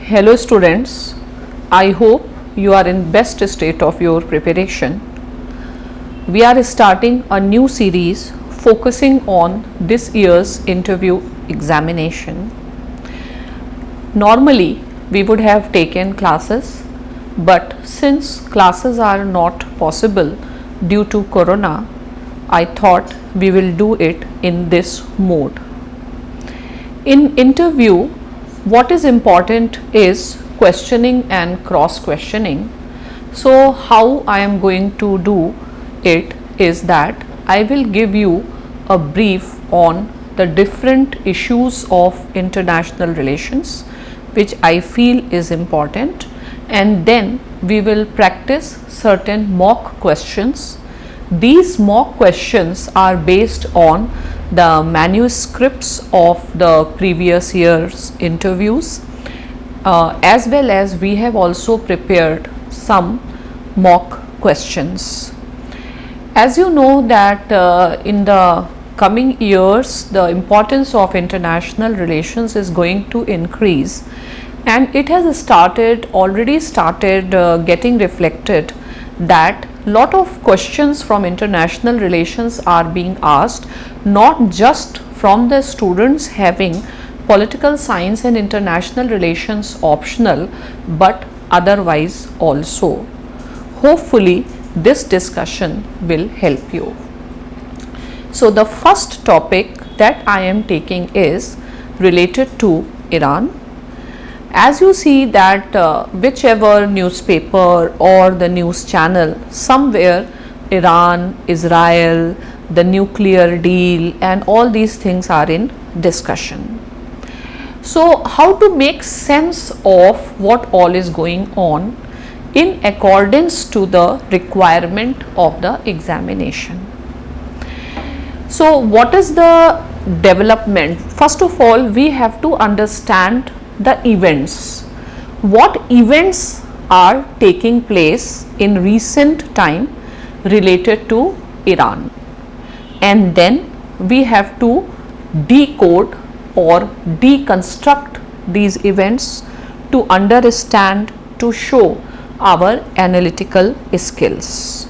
Hello students, I hope you are in best state of your preparation. We are starting a new series focusing on this year's interview examination. Normally we would have taken classes, but since classes are not possible due to corona, I thought we will do it in this mode. In interview, what is important is questioning and cross questioning. So how I am going to do it is that I will give you a brief on the different issues of international relations which I feel is important, and then we will practice certain mock questions. These mock questions are based on the manuscripts of the previous year's interviews, as well as we have also prepared some mock questions. As you know that in the coming years the importance of international relations is going to increase, and it has already started getting reflected that lot of questions from international relations are being asked, not just from the students having political science and international relations optional, but otherwise also. Hopefully this discussion will help you. So the first topic that I am taking is related to Iran. As you see that whichever newspaper or the news channel, somewhere Iran, Israel, the nuclear deal and all these things are in discussion. So how to make sense of what all is going on in accordance to the requirement of the examination. So what is the development? First of all, we have to understand the events. What events are taking place in recent time related to Iran, and then we have to decode or deconstruct these events to understand, to show our analytical skills.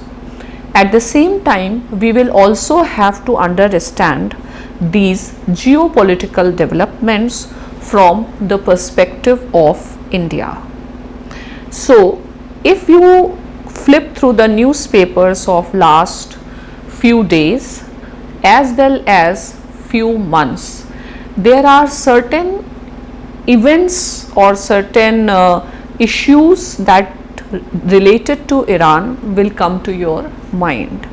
At the same time, we will also have to understand these geopolitical developments from the perspective of India. So if you flip through the newspapers of last few days as well as few months, there are certain events or certain issues that related to Iran will come to your mind.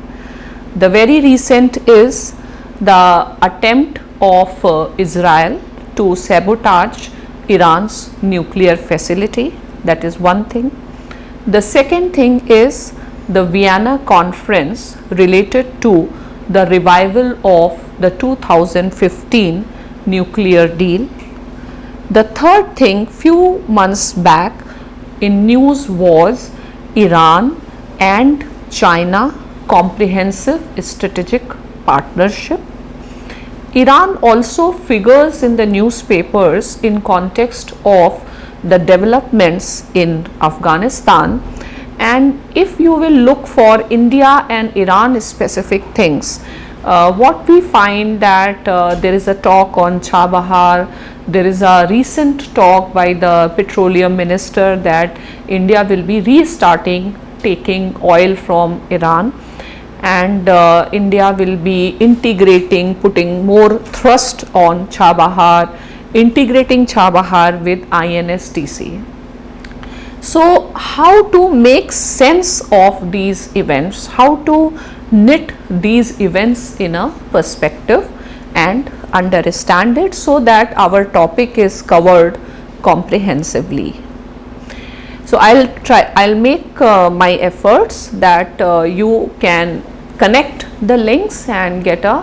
The very recent is the attempt of Israel to sabotage Iran's nuclear facility. That is one thing. The second thing is the Vienna conference related to the revival of the 2015 nuclear deal. The third thing, few months back in news was Iran and China comprehensive strategic partnership. Iran also figures in the newspapers in context of the developments in Afghanistan, and if you will look for India and Iran specific things, what we find that there is a talk on Chabahar. There is a recent talk by the petroleum minister that India will be restarting taking oil from Iran, and India will be integrating, putting more thrust on Chabahar, integrating Chabahar with INSTC. So how to make sense of these events, how to knit these events in a perspective and understand it so that our topic is covered comprehensively. So I'll make my efforts that you can connect the links and get a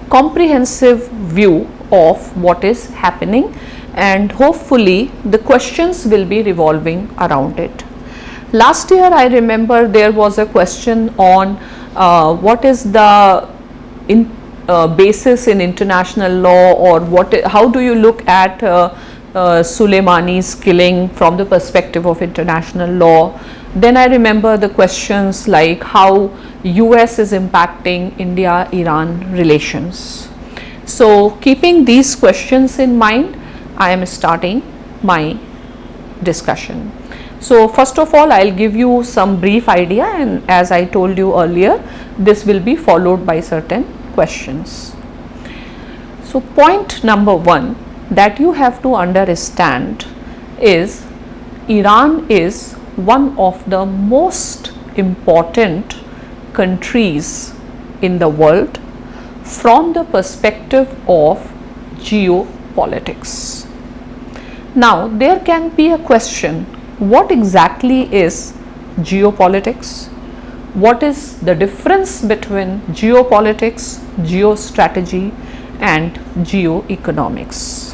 comprehensive view of what is happening, and hopefully the questions will be revolving around it. Last year I remember there was a question on what is the basis in international law, or how do you look at Soleimani's killing from the perspective of international law. Then I remember the questions like how US is impacting India-Iran relations. So keeping these questions in mind, I am starting my discussion. So first of all, I'll give you some brief idea, and as I told you earlier, this will be followed by certain questions. So point number one that you have to understand is Iran is one of the most important countries in the world from the perspective of geopolitics. Now there can be a question, what exactly is geopolitics? What is the difference between geopolitics, geostrategy and geoeconomics?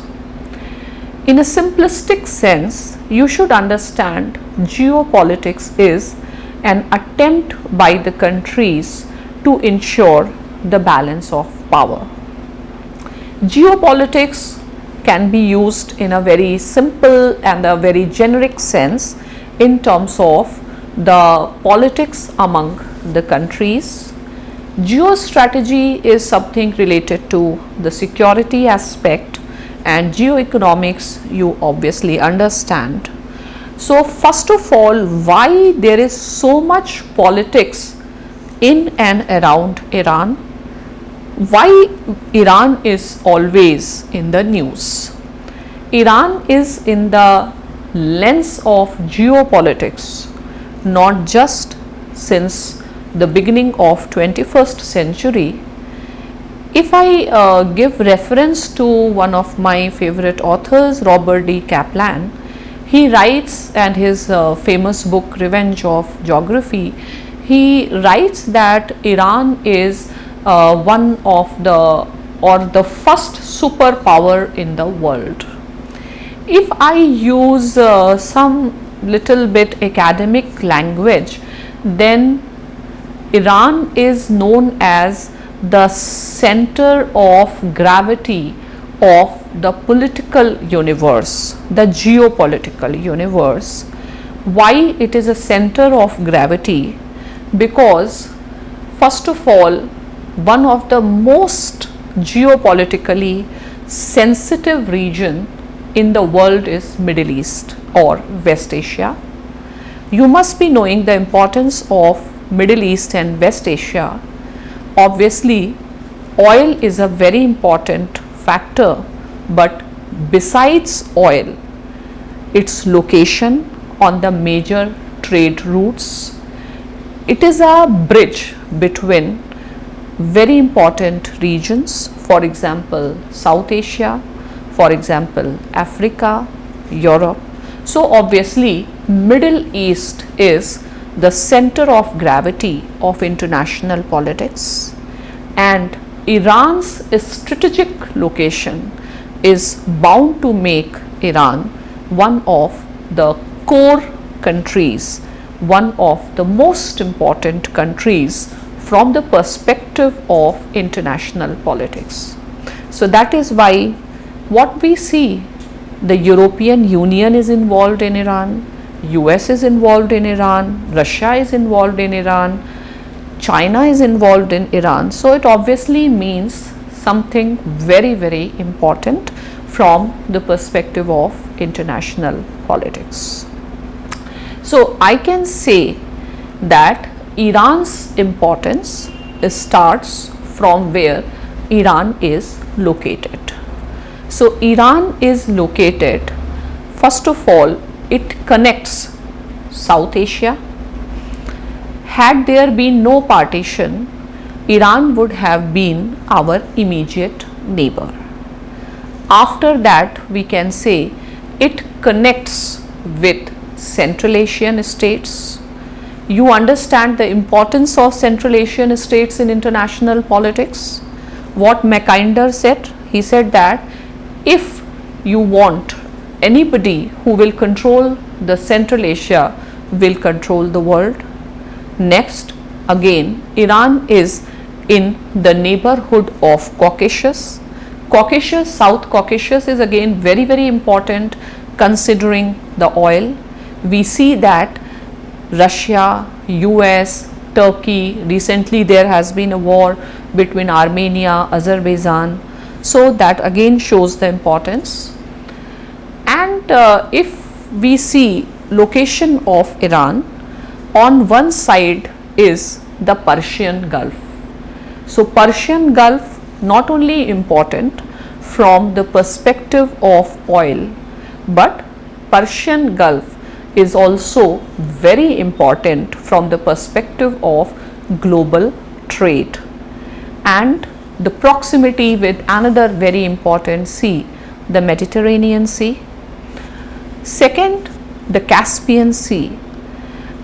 In a simplistic sense, you should understand geopolitics is an attempt by the countries to ensure the balance of power. Geopolitics can be used in a very simple and a very generic sense in terms of the politics among the countries. Geostrategy is something related to the security aspect, and geoeconomics you obviously understand. So first of all, why there is so much politics in and around Iran? Why Iran is always in the news? Iran is in the lens of geopolitics, not just since the beginning of 21st century. If I give reference to one of my favorite authors, Robert D. Kaplan, he writes, and his famous book Revenge of Geography, he writes that Iran is one of the first superpower in the world. If I use some little bit academic language, then Iran is known as the center of gravity of the political universe, the geopolitical universe. Why it is a center of gravity? Because first of all, one of the most geopolitically sensitive region in the world is Middle East or West Asia. You must be knowing the importance of Middle East and West Asia. Obviously, oil is a very important factor, but besides oil, its location on the major trade routes, it is a bridge between very important regions, for example South Asia, for example Africa, Europe. So obviously Middle East is the center of gravity of international politics, and Iran's strategic location is bound to make Iran one of the core countries, one of the most important countries from the perspective of international politics. So that is why what we see, the European Union is involved in Iran, US is involved in Iran, Russia is involved in Iran, China is involved in Iran. So it obviously means something very, very important from the perspective of international politics. So I can say that Iran's importance starts from where Iran is located. So Iran is located, first of all, it connects South Asia. Had there been no partition, Iran would have been our immediate neighbor. After that, we can say it connects with Central Asian states. You understand the importance of Central Asian states in international politics. What Mackinder said, he said that if you want anybody who will control the Central Asia will control the world. Next, again, Iran is in the neighborhood of Caucasus. Caucasus, South Caucasus is again very, very important considering the oil. We see that Russia, US, Turkey, recently there has been a war between Armenia, Azerbaijan, so that again shows the importance. And if we see location of Iran, on one side is the Persian Gulf. So Persian Gulf not only important from the perspective of oil, but Persian Gulf is also very important from the perspective of global trade, and the proximity with another very important sea, the Mediterranean Sea. Second, the Caspian Sea.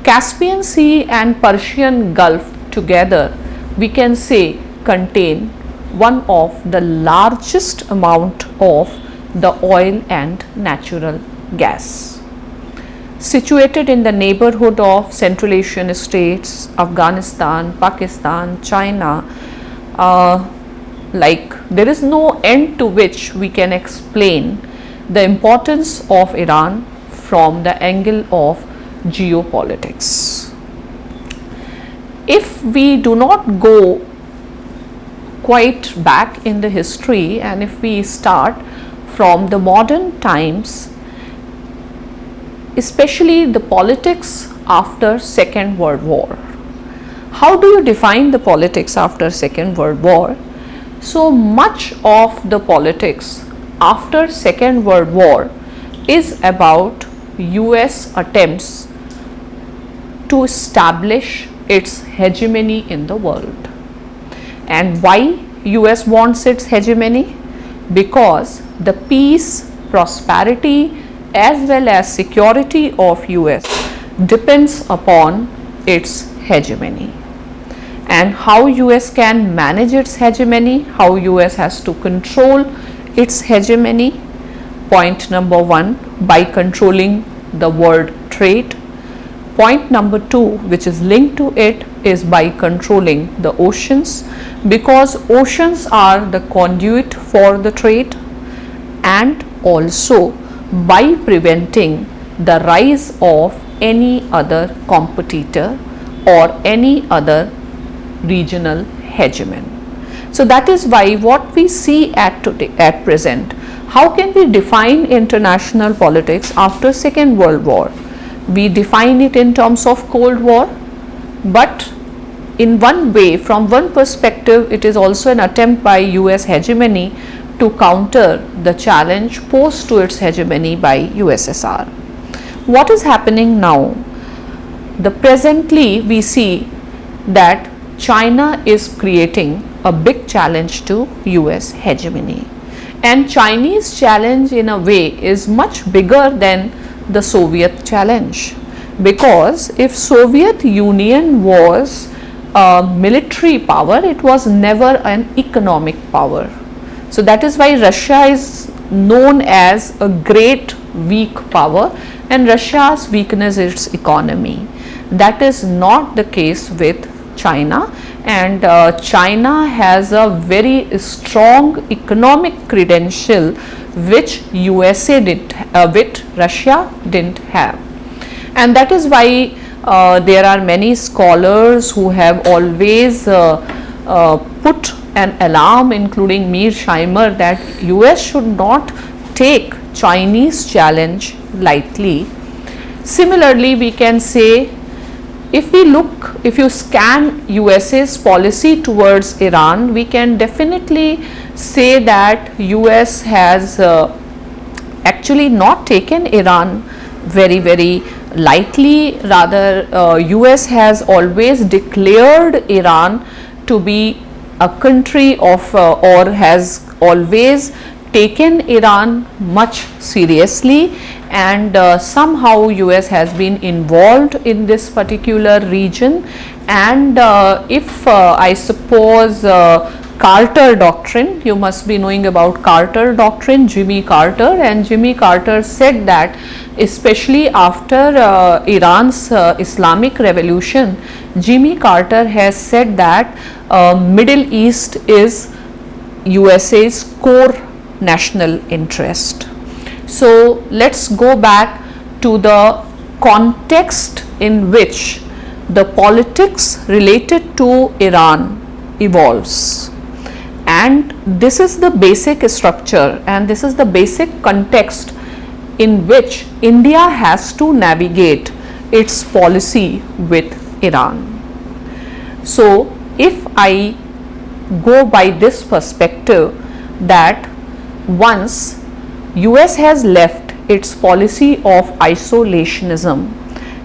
Caspian Sea and Persian Gulf together, we can say, contain one of the largest amount of the oil and natural gas. Situated in the neighborhood of Central Asian states, Afghanistan, Pakistan, China, like there is no end to which we can explain the importance of Iran from the angle of geopolitics. If we do not go quite back in the history, and if we start from the modern times, especially the politics after Second World War. How do you define the politics after Second World War? So much of the politics after Second World War is about US attempts to establish its hegemony in the world. And why US wants its hegemony? Because the peace, prosperity as well as security of US depends upon its hegemony. And how US can manage its hegemony, how US has to control its hegemony. Point number one, by controlling the world trade. Point number two, which is linked to it, is by controlling the oceans, because oceans are the conduit for the trade, and also by preventing the rise of any other competitor or any other regional hegemon. So that is why what we see at present, how can we define international politics after Second World War? We define it in terms of Cold War, but in one way, from one perspective, it is also an attempt by US hegemony to counter the challenge posed to its hegemony by USSR. What is happening now? Presently we see that China is creating a big challenge to US hegemony, and Chinese challenge in a way is much bigger than the Soviet challenge, because if Soviet Union was a military power, it was never an economic power. So that is why Russia is known as a great weak power, and Russia's weakness is its economy. That is not the case with China, and China has a very strong economic credential which USA didn't, which Russia didn't have. And that is why there are many scholars who have always put an alarm, including Mearsheimer, that US should not take Chinese challenge lightly. Similarly, we can say, if you scan USA's policy towards Iran, we can definitely say that US has actually not taken Iran very, very lightly. Rather, US has always declared Iran to be a country of or has always taken Iran much seriously, and somehow US has been involved in this particular region. And if I suppose Carter doctrine, you must be knowing about Carter doctrine, Jimmy Carter, and Jimmy Carter said that especially after Iran's Islamic revolution, Jimmy Carter has said that Middle East is USA's core national interest. So let's go back to the context in which the politics related to Iran evolves, and this is the basic structure and this is the basic context in which India has to navigate its policy with Iran. So if I go by this perspective that once US has left its policy of isolationism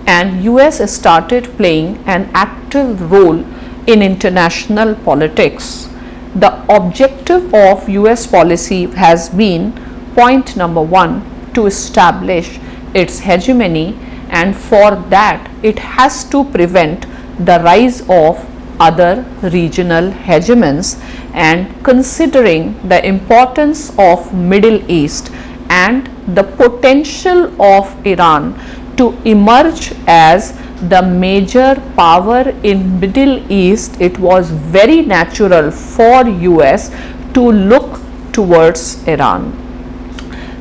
and US started playing an active role in international politics, the objective of US policy has been, point number one, to establish its hegemony, and for that it has to prevent the rise of other regional hegemons, and considering the importance of Middle East and the potential of Iran to emerge as the major power in Middle East, it was very natural for US to look towards Iran.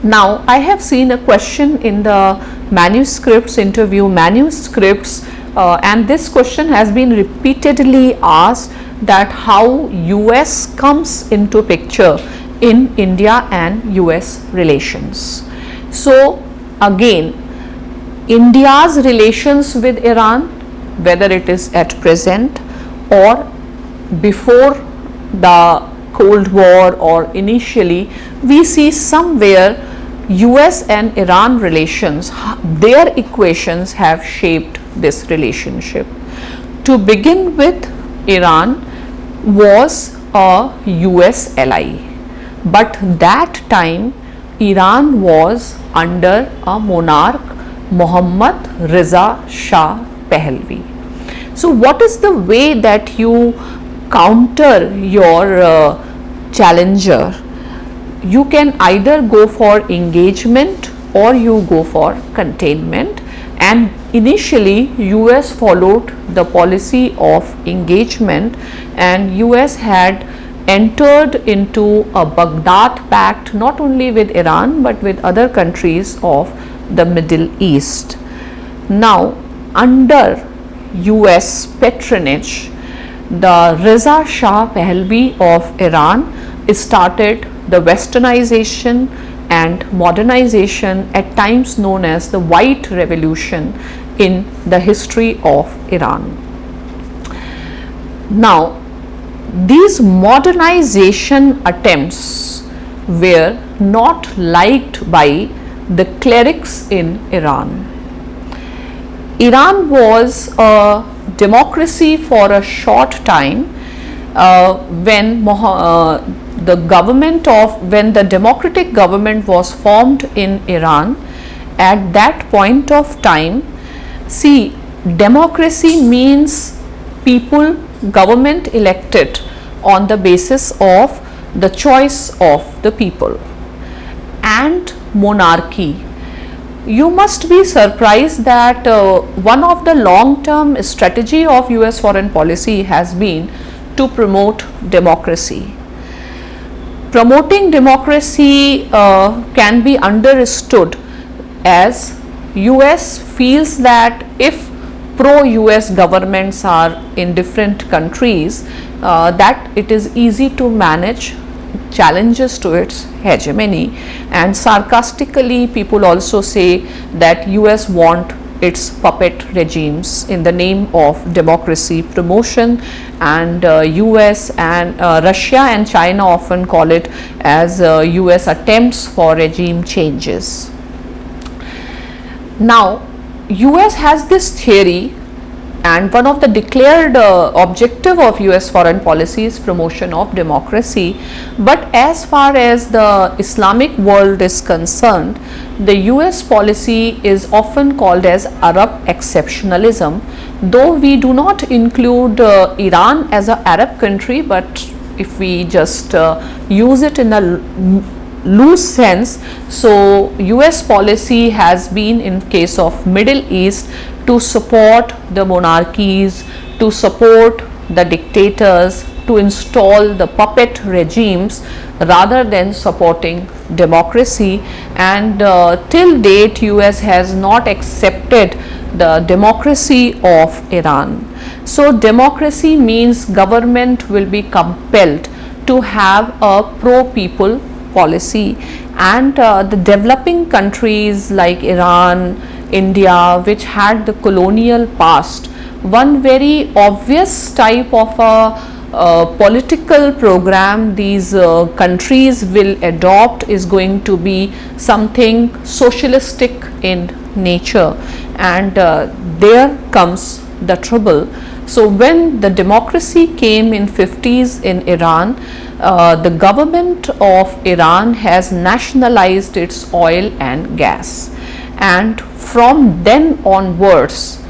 Now, I have seen a question in the interview manuscripts, and this question has been repeatedly asked, that how US comes into picture in India and US relations. So again, India's relations with Iran, whether it is at present or before the Cold War or initially, we see somewhere US and Iran relations, their equations have shaped this relationship. To begin with, Iran was a US ally, but that time Iran was under a monarch, Mohammad Reza Shah Pahlavi. So what is the way that you counter your challenger? You can either go for engagement or you go for containment, and initially US followed the policy of engagement, and US had entered into a Baghdad pact not only with Iran but with other countries of the Middle East. Now under US patronage, the Reza Shah Pahlavi of Iran started the westernization and modernization, at times known as the White Revolution, in the history of Iran. Now these modernization attempts were not liked by the clerics in Iran. Iran was a democracy for a short time when the democratic government was formed in Iran. At that point of time, see, democracy means people, government elected on the basis of the choice of the people, and monarchy. You must be surprised that one of the long-term strategy of US foreign policy has been to promote democracy. Promoting democracy can be understood as US feels that if pro-US governments are in different countries, that it is easy to manage challenges to its hegemony, and sarcastically people also say that US want its puppet regimes in the name of democracy promotion, and US and Russia and China often call it as US attempts for regime changes. Now US has this theory, and one of the declared objective of US foreign policy is promotion of democracy, but as far as the Islamic world is concerned, the US policy is often called as Arab exceptionalism, though we do not include Iran as an Arab country, but if we just use it in a loose sense, so US policy has been in case of Middle East to support the monarchies, to support the dictators, to install the puppet regimes rather than supporting democracy, and till date US has not accepted the democracy of Iran. So democracy means government will be compelled to have a pro people policy, and the developing countries like Iran, India, which had the colonial past, one very obvious type of a political program these countries will adopt is going to be something socialistic in nature, and there comes the trouble. So when the democracy came in 50s in Iran, the government of Iran has nationalized its oil and gas, and from then onwards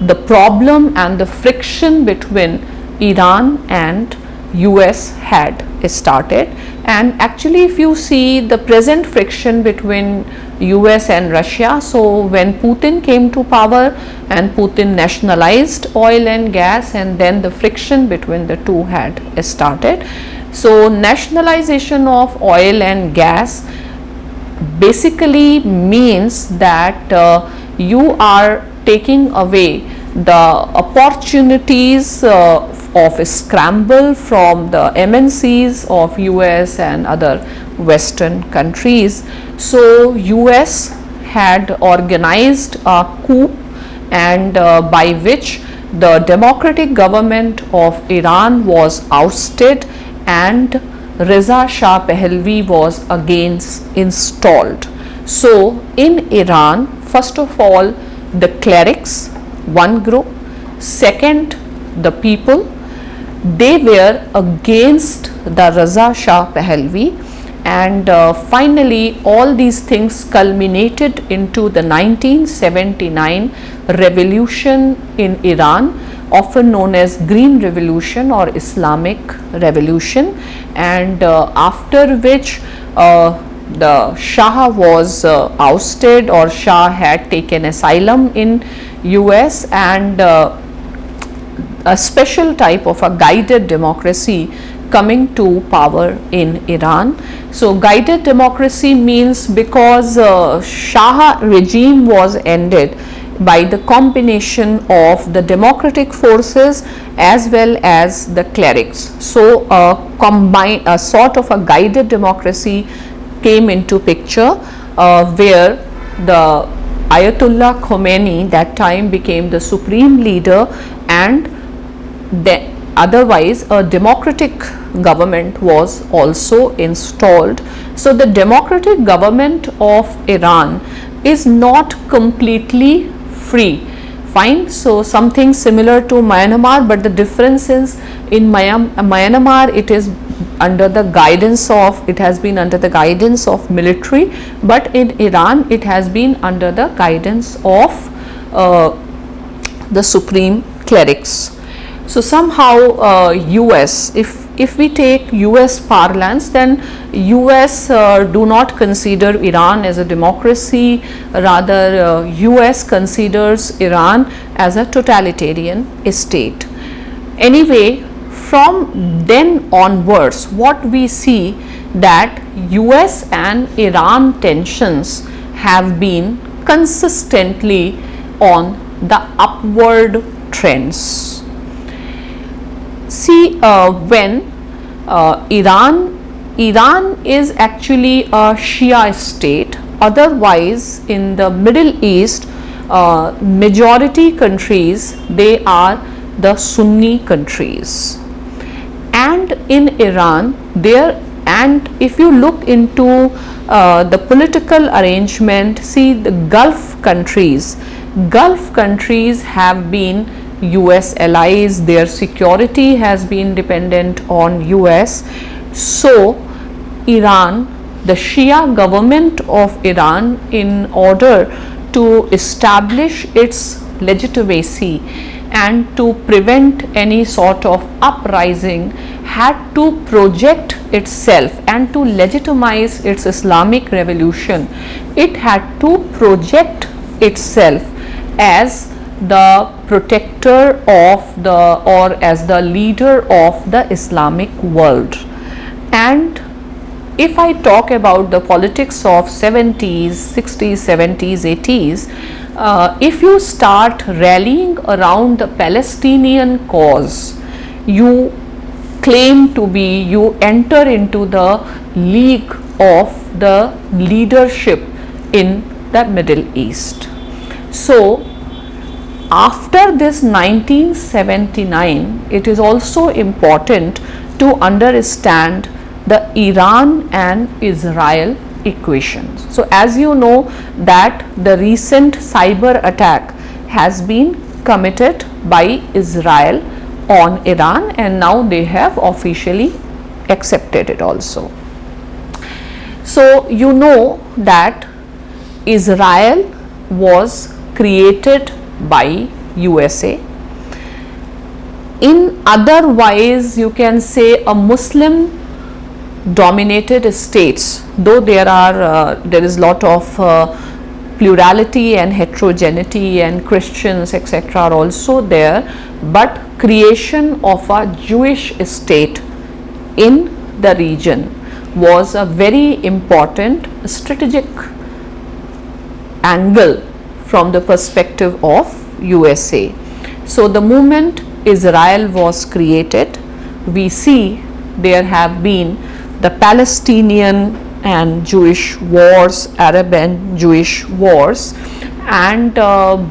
the problem and the friction between Iran and US had started. And actually if you see the present friction between US and Russia, so when Putin came to power and Putin nationalized oil and gas, and then the friction between the two had started. So nationalization of oil and gas basically means that you are taking away the opportunities of scramble from the MNCs of US and other Western countries. So US had organized a coup, and by which the democratic government of Iran was ousted and Reza Shah Pahlavi was again installed. So in Iran, first of all, the clerics, one group, second the people, they were against the Reza Shah Pahlavi, and finally all these things culminated into the 1979 revolution in Iran, often known as Green Revolution or Islamic Revolution, and after which the Shah was ousted, or Shah had taken asylum in US, and a special type of a guided democracy coming to power in Iran. So guided democracy means because Shah regime was ended by the combination of the democratic forces as well as the clerics. So a sort of a guided democracy came into picture, where the Ayatollah Khomeini that time became the supreme leader, and otherwise a democratic government was also installed. So the democratic government of Iran is not completely free. Fine. So something similar to Myanmar, but the difference is in Myanmar it is under the guidance of, it has been under the guidance of military, but in Iran it has been under the guidance of the supreme clerics. So somehow US, if we take US parlance, then US do not consider Iran as a democracy, rather US considers Iran as a totalitarian state. Anyway, from then onwards what we see that US and Iran tensions have been consistently on the upward trends. See, when Iran is actually a Shia state, otherwise in the Middle East majority countries, they are the Sunni countries, and in Iran there, and if you look into the political arrangement, see the Gulf countries have been US allies, their security has been dependent on US. So Iran, the Shia government of Iran, in order to establish its legitimacy and to prevent any sort of uprising, had to project itself, and to legitimize its Islamic revolution, it had to project itself as the protector of the, or as the leader of the Islamic world. And if I talk about the politics of 70s, 60s, 70s, 80s, if you start rallying around the Palestinian cause, you claim to be, you enter into the league of the leadership in the Middle East. So after this 1979, it is also important to understand the Iran and Israel equation. So as you know that the recent cyber attack has been committed by Israel on Iran, and now they have officially accepted it also. So you know that Israel was created by USA. In otherwise you can say a Muslim dominated states, though there is lot of plurality and heterogeneity and Christians etc. are also there, but creation of a Jewish state in the region was a very important strategic angle from the perspective of USA. So the moment Israel was created, we see there have been the Palestinian and Jewish wars, Arab and Jewish wars, and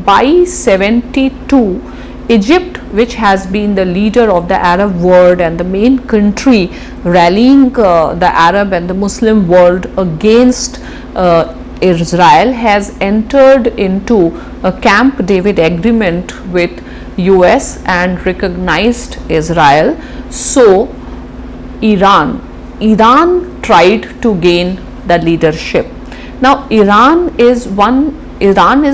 by 72 Egypt, which has been the leader of the Arab world and the main country rallying the Arab and the Muslim world against Israel, has entered into a Camp David agreement with US and recognized Israel. So Iran tried to gain the leadership. Now Iran is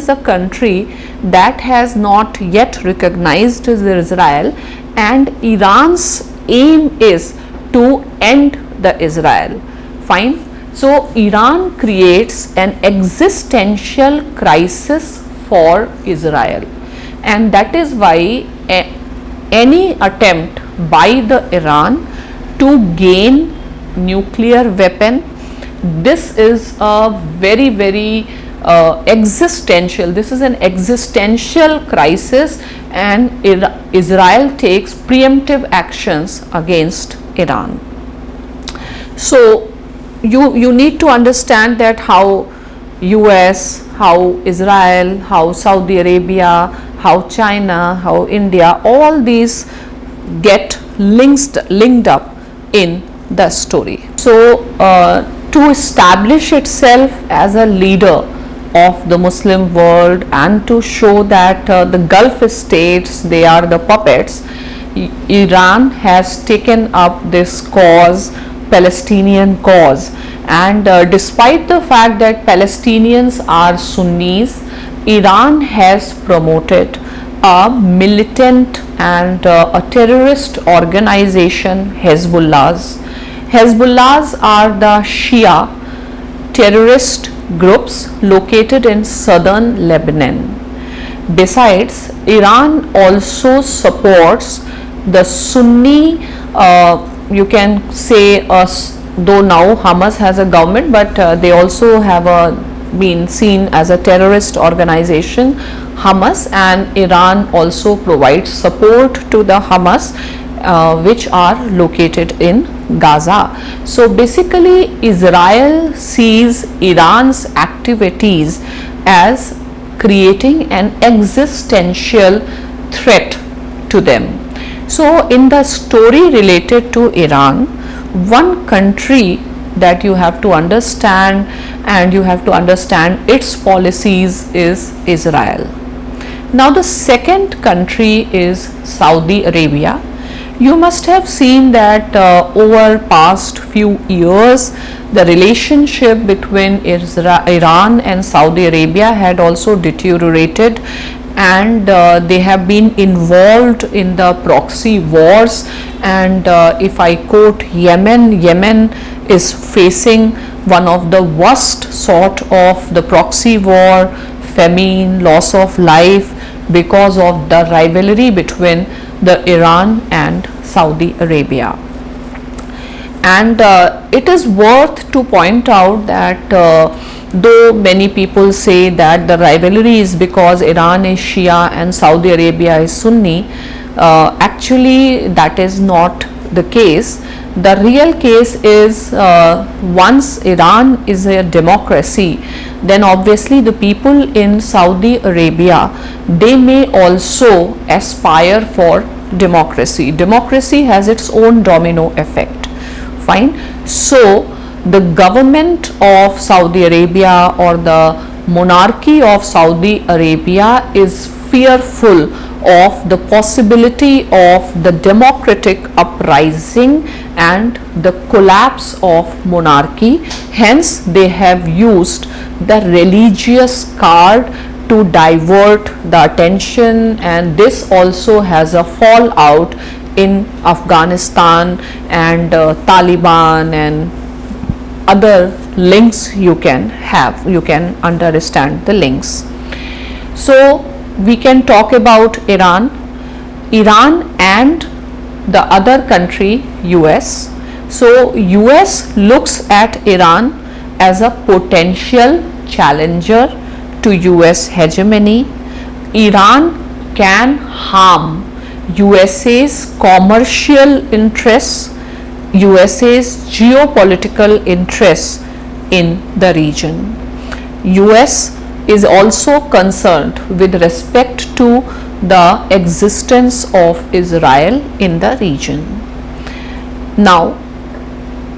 a country that has not yet recognized Israel, and Iran's aim is to end the Israel. Fine. So Iran creates an existential crisis for Israel, and that is why any attempt by the Iran to gain nuclear weapon, this is a very existential, this is an existential crisis, and Israel takes preemptive actions against Iran. So you need to understand that how US, how Israel, how Saudi Arabia, how China, how India, all these get linked up in the story. So to establish itself as a leader of the Muslim world and to show that the Gulf states, they are the puppets, Iran has taken up this cause, Palestinian cause, and despite the fact that Palestinians are Sunnis, Iran has promoted a militant and a terrorist organization, Hezbollahs. Hezbollahs are the Shia terrorist groups located in southern Lebanon. Besides, Iran also supports the Sunni, you can say, though now Hamas has a government, but they also have been seen as a terrorist organization, Hamas, and Iran also provides support to the Hamas, which are located in Gaza. So basically Israel sees Iran's activities as creating an existential threat to them. So in the story related to Iran, one country that you have to understand, and you have to understand its policies, is Israel. Now the second country is Saudi Arabia. You must have seen that over past few years the relationship between Iran and Saudi Arabia had also deteriorated, and they have been involved in the proxy wars. And if I quote Yemen is facing one of the worst sort of the proxy war, famine, loss of life, because of the rivalry between the Iran and Saudi Arabia. And it is worth to point out that though many people say that the rivalry is because Iran is Shia and Saudi Arabia is Sunni, actually that is not the case. The real case is once Iran is a democracy, then obviously the people in Saudi Arabia, they may also aspire for democracy. Democracy has its own domino effect. Fine. So the government of Saudi Arabia or the monarchy of Saudi Arabia is fearful of the possibility of the democratic uprising and the collapse of monarchy. Hence they have used the religious card to divert the attention, and this also has a fallout in Afghanistan and Taliban and other links you can have. You can understand the links. So we can talk about Iran and the other country US. So US looks at Iran as a potential challenger to US hegemony. Iran can harm USA's commercial interests, USA's geopolitical interests in the region. US is also concerned with respect to the existence of Israel in the region. Now,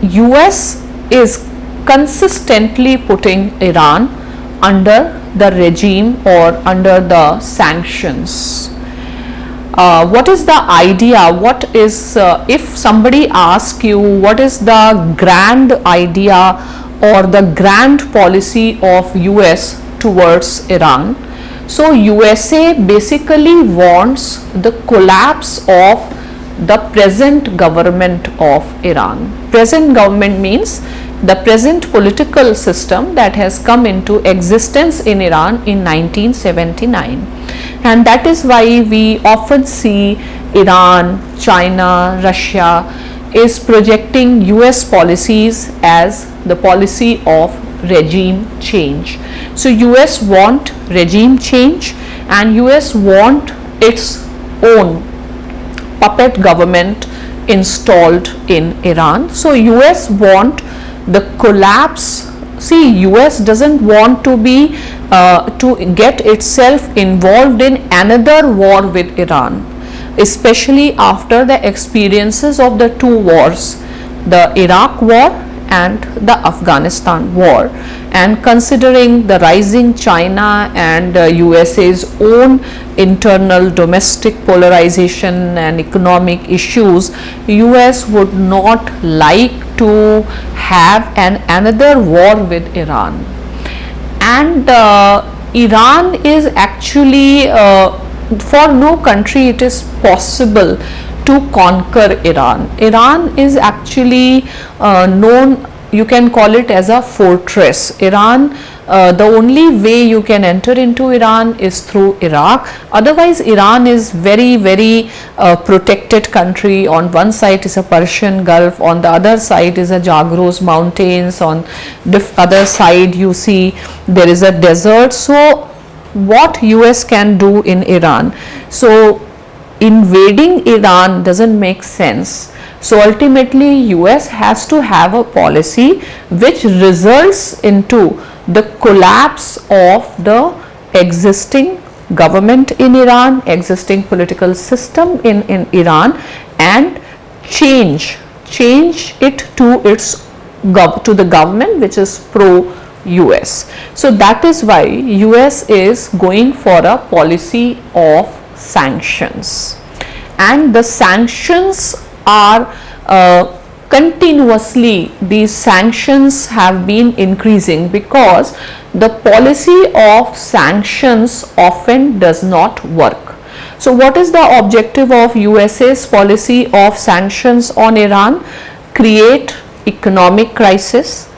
US is consistently putting Iran under the regime or under the sanctions. What is the idea? What is, if somebody asks you what is the grand idea or the grand policy of US towards Iran? So USA basically wants the collapse of the present government of Iran. Present government means the present political system that has come into existence in Iran in 1979. And that is why we often see Iran, China, Russia is projecting US policies as the policy of regime change. So US want regime change and US want its own puppet government installed in Iran. So US want the collapse. See, US doesn't want to be to get itself involved in another war with Iran, especially after the experiences of the two wars, the Iraq war and the Afghanistan war, and considering the rising China and USA's own internal domestic polarization and economic issues, US would not like to have another war with Iran. And Iran is actually, for no country it is possible to conquer Iran. Iran is actually known, you can call it as a fortress. Iran, the only way you can enter into Iran is through Iraq. Otherwise Iran is very protected country. On one side is a Persian Gulf, on the other side is a Zagros mountains, on the other side you see there is a desert. So what US can do in Iran? So invading Iran doesn't make sense. So ultimately US has to have a policy which results into the collapse of the existing government in Iran, existing political system in Iran, and change it to the government which is pro US. So that is why US is going for a policy of sanctions, and the sanctions are continuously, these sanctions have been increasing because the policy of sanctions often does not work. So what is the objective of USA's policy of sanctions on Iran? Create economic crisis.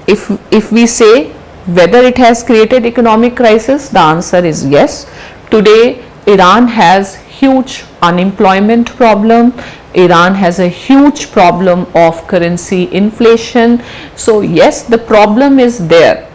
If we say whether it has created economic crisis, the answer is yes. Today Iran has huge unemployment problem. Iran has a huge problem of currency inflation. So yes, the problem is there,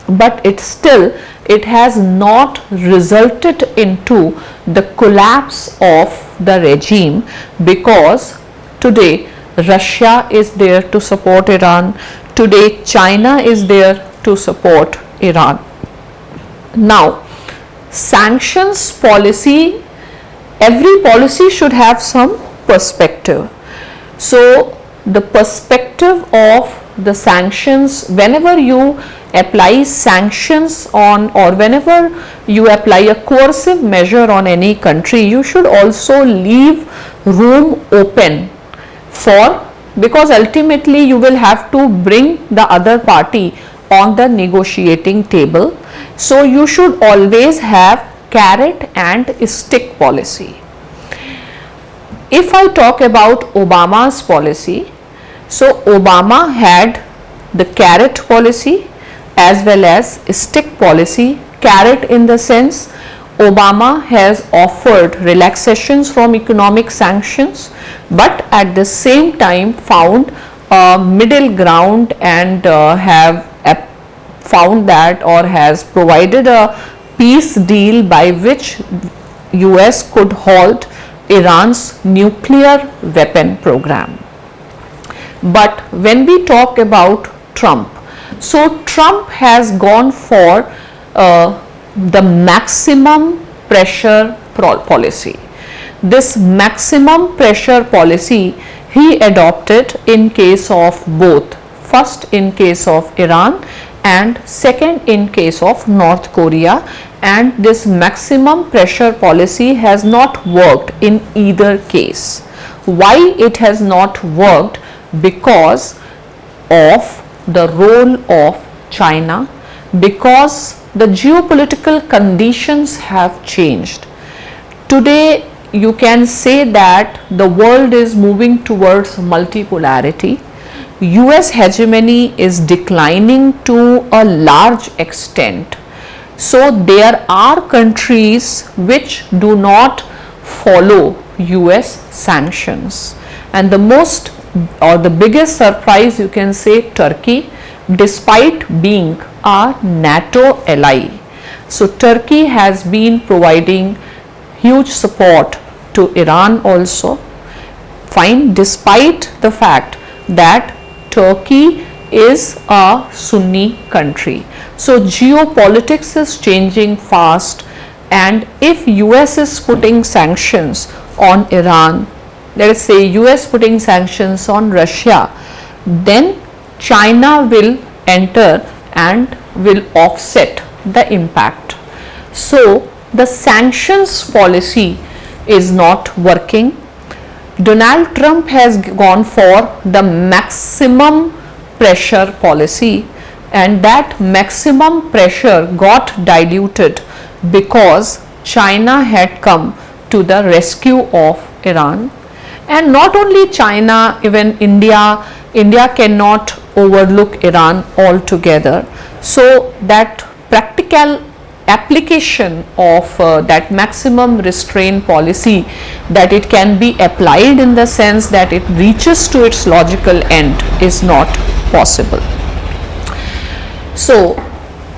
but it has not resulted into the collapse of the regime, because today Russia is there to support Iran. Today China is there to support Iran. Now, sanctions policy, every policy should have some perspective. So the perspective of the sanctions, whenever you apply sanctions on, or whenever you apply a coercive measure on any country, you should also leave room open for, because ultimately you will have to bring the other party on the negotiating table. So you should always have carrot and stick policy. If I talk about Obama's policy, so Obama had the carrot policy as well as stick policy. Carrot in the sense, Obama has offered relaxations from economic sanctions, but at the same time found a middle ground and have found that, or has provided a peace deal by which US could halt Iran's nuclear weapon program. But when we talk about Trump, so Trump has gone for the maximum pressure policy. This maximum pressure policy he adopted in case of both, first in case of Iran and second in case of North Korea, and this maximum pressure policy has not worked in either case. Why it has not worked? Because of the role of China, because the geopolitical conditions have changed. Today you can say that the world is moving towards multipolarity. US hegemony is declining to a large extent. So there are countries which do not follow US sanctions, and the most, or the biggest surprise, you can say Turkey, despite being a NATO ally. So Turkey has been providing huge support to Iran also. Fine, despite the fact that Turkey is a Sunni country. So geopolitics is changing fast, and if US is putting sanctions on Iran, let us say US putting sanctions on Russia, then China will enter and will offset the impact. So the sanctions policy is not working. Donald Trump has gone for the maximum pressure policy, and that maximum pressure got diluted because China had come to the rescue of Iran. And not only China, even India cannot overlook Iran altogether. So that practical application of that maximum restraint policy, that it can be applied in the sense that it reaches to its logical end, is not possible. So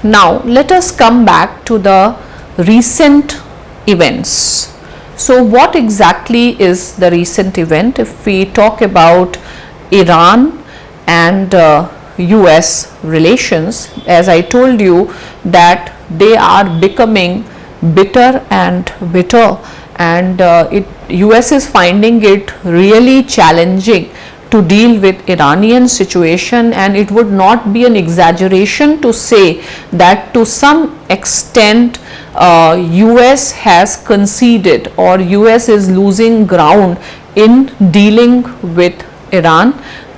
now let us come back to the recent events. So what exactly is the recent event? If we talk about Iran and US relations, as I told you that they are becoming bitter and bitter, and US is finding it really challenging to deal with Iranian situation, and it would not be an exaggeration to say that to some extent US has conceded, or US is losing ground in dealing with Iran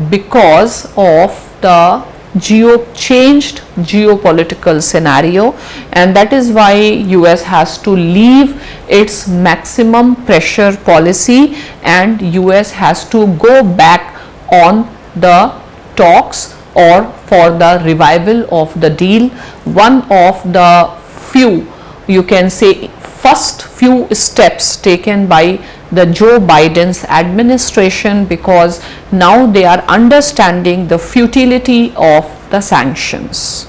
because of the changed geopolitical scenario, and that is why US has to leave its maximum pressure policy, and US has to go back on the talks or for the revival of the deal. One of the few, you can say, first few steps taken by the Joe Biden's administration, because now they are understanding the futility of the sanctions.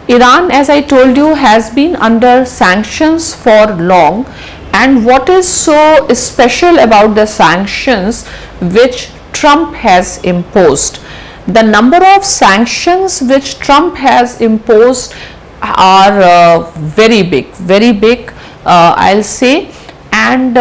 Iran, as I told you, has been under sanctions for long, and what is so special about the sanctions which Trump has imposed? The number of sanctions which Trump has imposed are very big, I'll say. And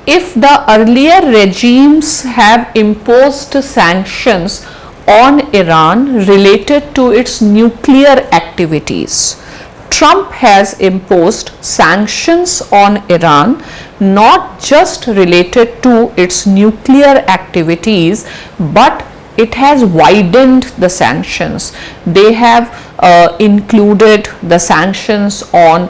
if the earlier regimes have imposed sanctions on Iran related to its nuclear activities, Trump has imposed sanctions on Iran not just related to its nuclear activities, but it has widened the sanctions. They have included the sanctions on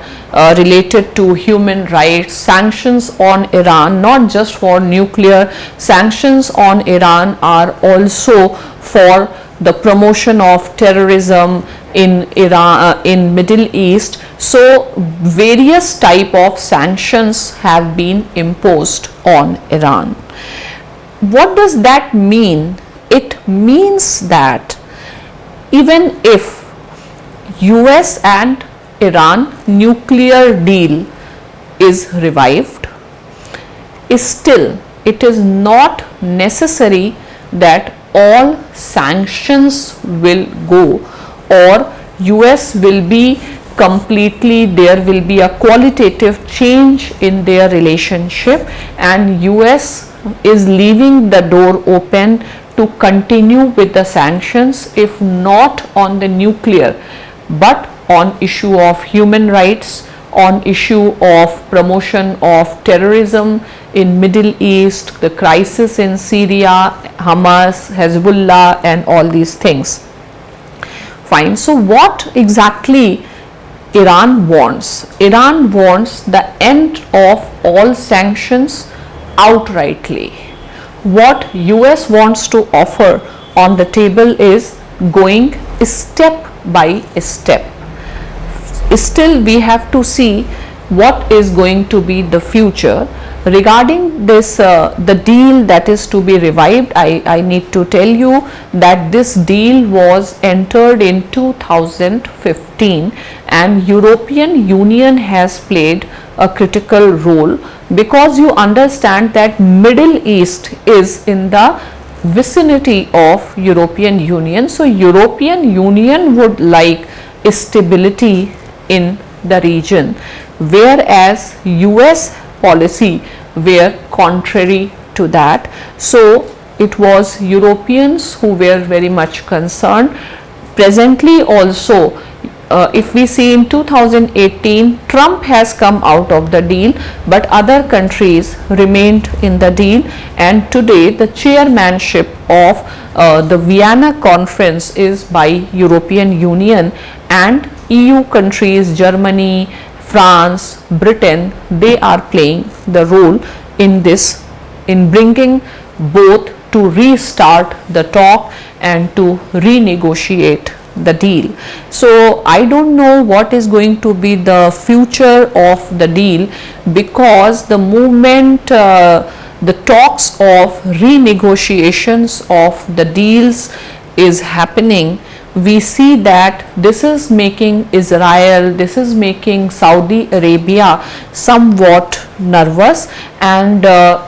related to human rights, sanctions on Iran not just for nuclear, sanctions on Iran are also for the promotion of terrorism in Iran, in Middle East. So various type of sanctions have been imposed on Iran. What does that mean? It means that even if US and Iran nuclear deal is revived, still it is not necessary that all sanctions will go, or US will be completely, there will be a qualitative change in their relationship, and US is leaving the door open to continue with the sanctions, if not on the nuclear, but on issue of human rights, on issue of promotion of terrorism in Middle East, the crisis in Syria, Hamas, Hezbollah and all these things. Fine. So what exactly Iran wants? Iran wants the end of all sanctions outrightly. What US wants to offer on the table is going step by step. Still we have to see what is going to be the future. Regarding this the deal that is to be revived, I need to tell you that this deal was entered in 2015 and European Union has played a critical role, because you understand that Middle East is in the vicinity of European Union. So European Union would like stability in the region, whereas US policy were contrary to that. So it was Europeans who were very much concerned. Presently also, if we see in 2018, Trump has come out of the deal, but other countries remained in the deal, and today the chairmanship of the Vienna conference is by European Union, and EU countries, Germany, France, Britain, they are playing the role in this, in bringing both to restart the talk and to renegotiate the deal. So I don't know what is going to be the future of the deal, because the movement, the talks of renegotiations of the deals is happening. We see that this is making Israel, this is making Saudi Arabia somewhat nervous, and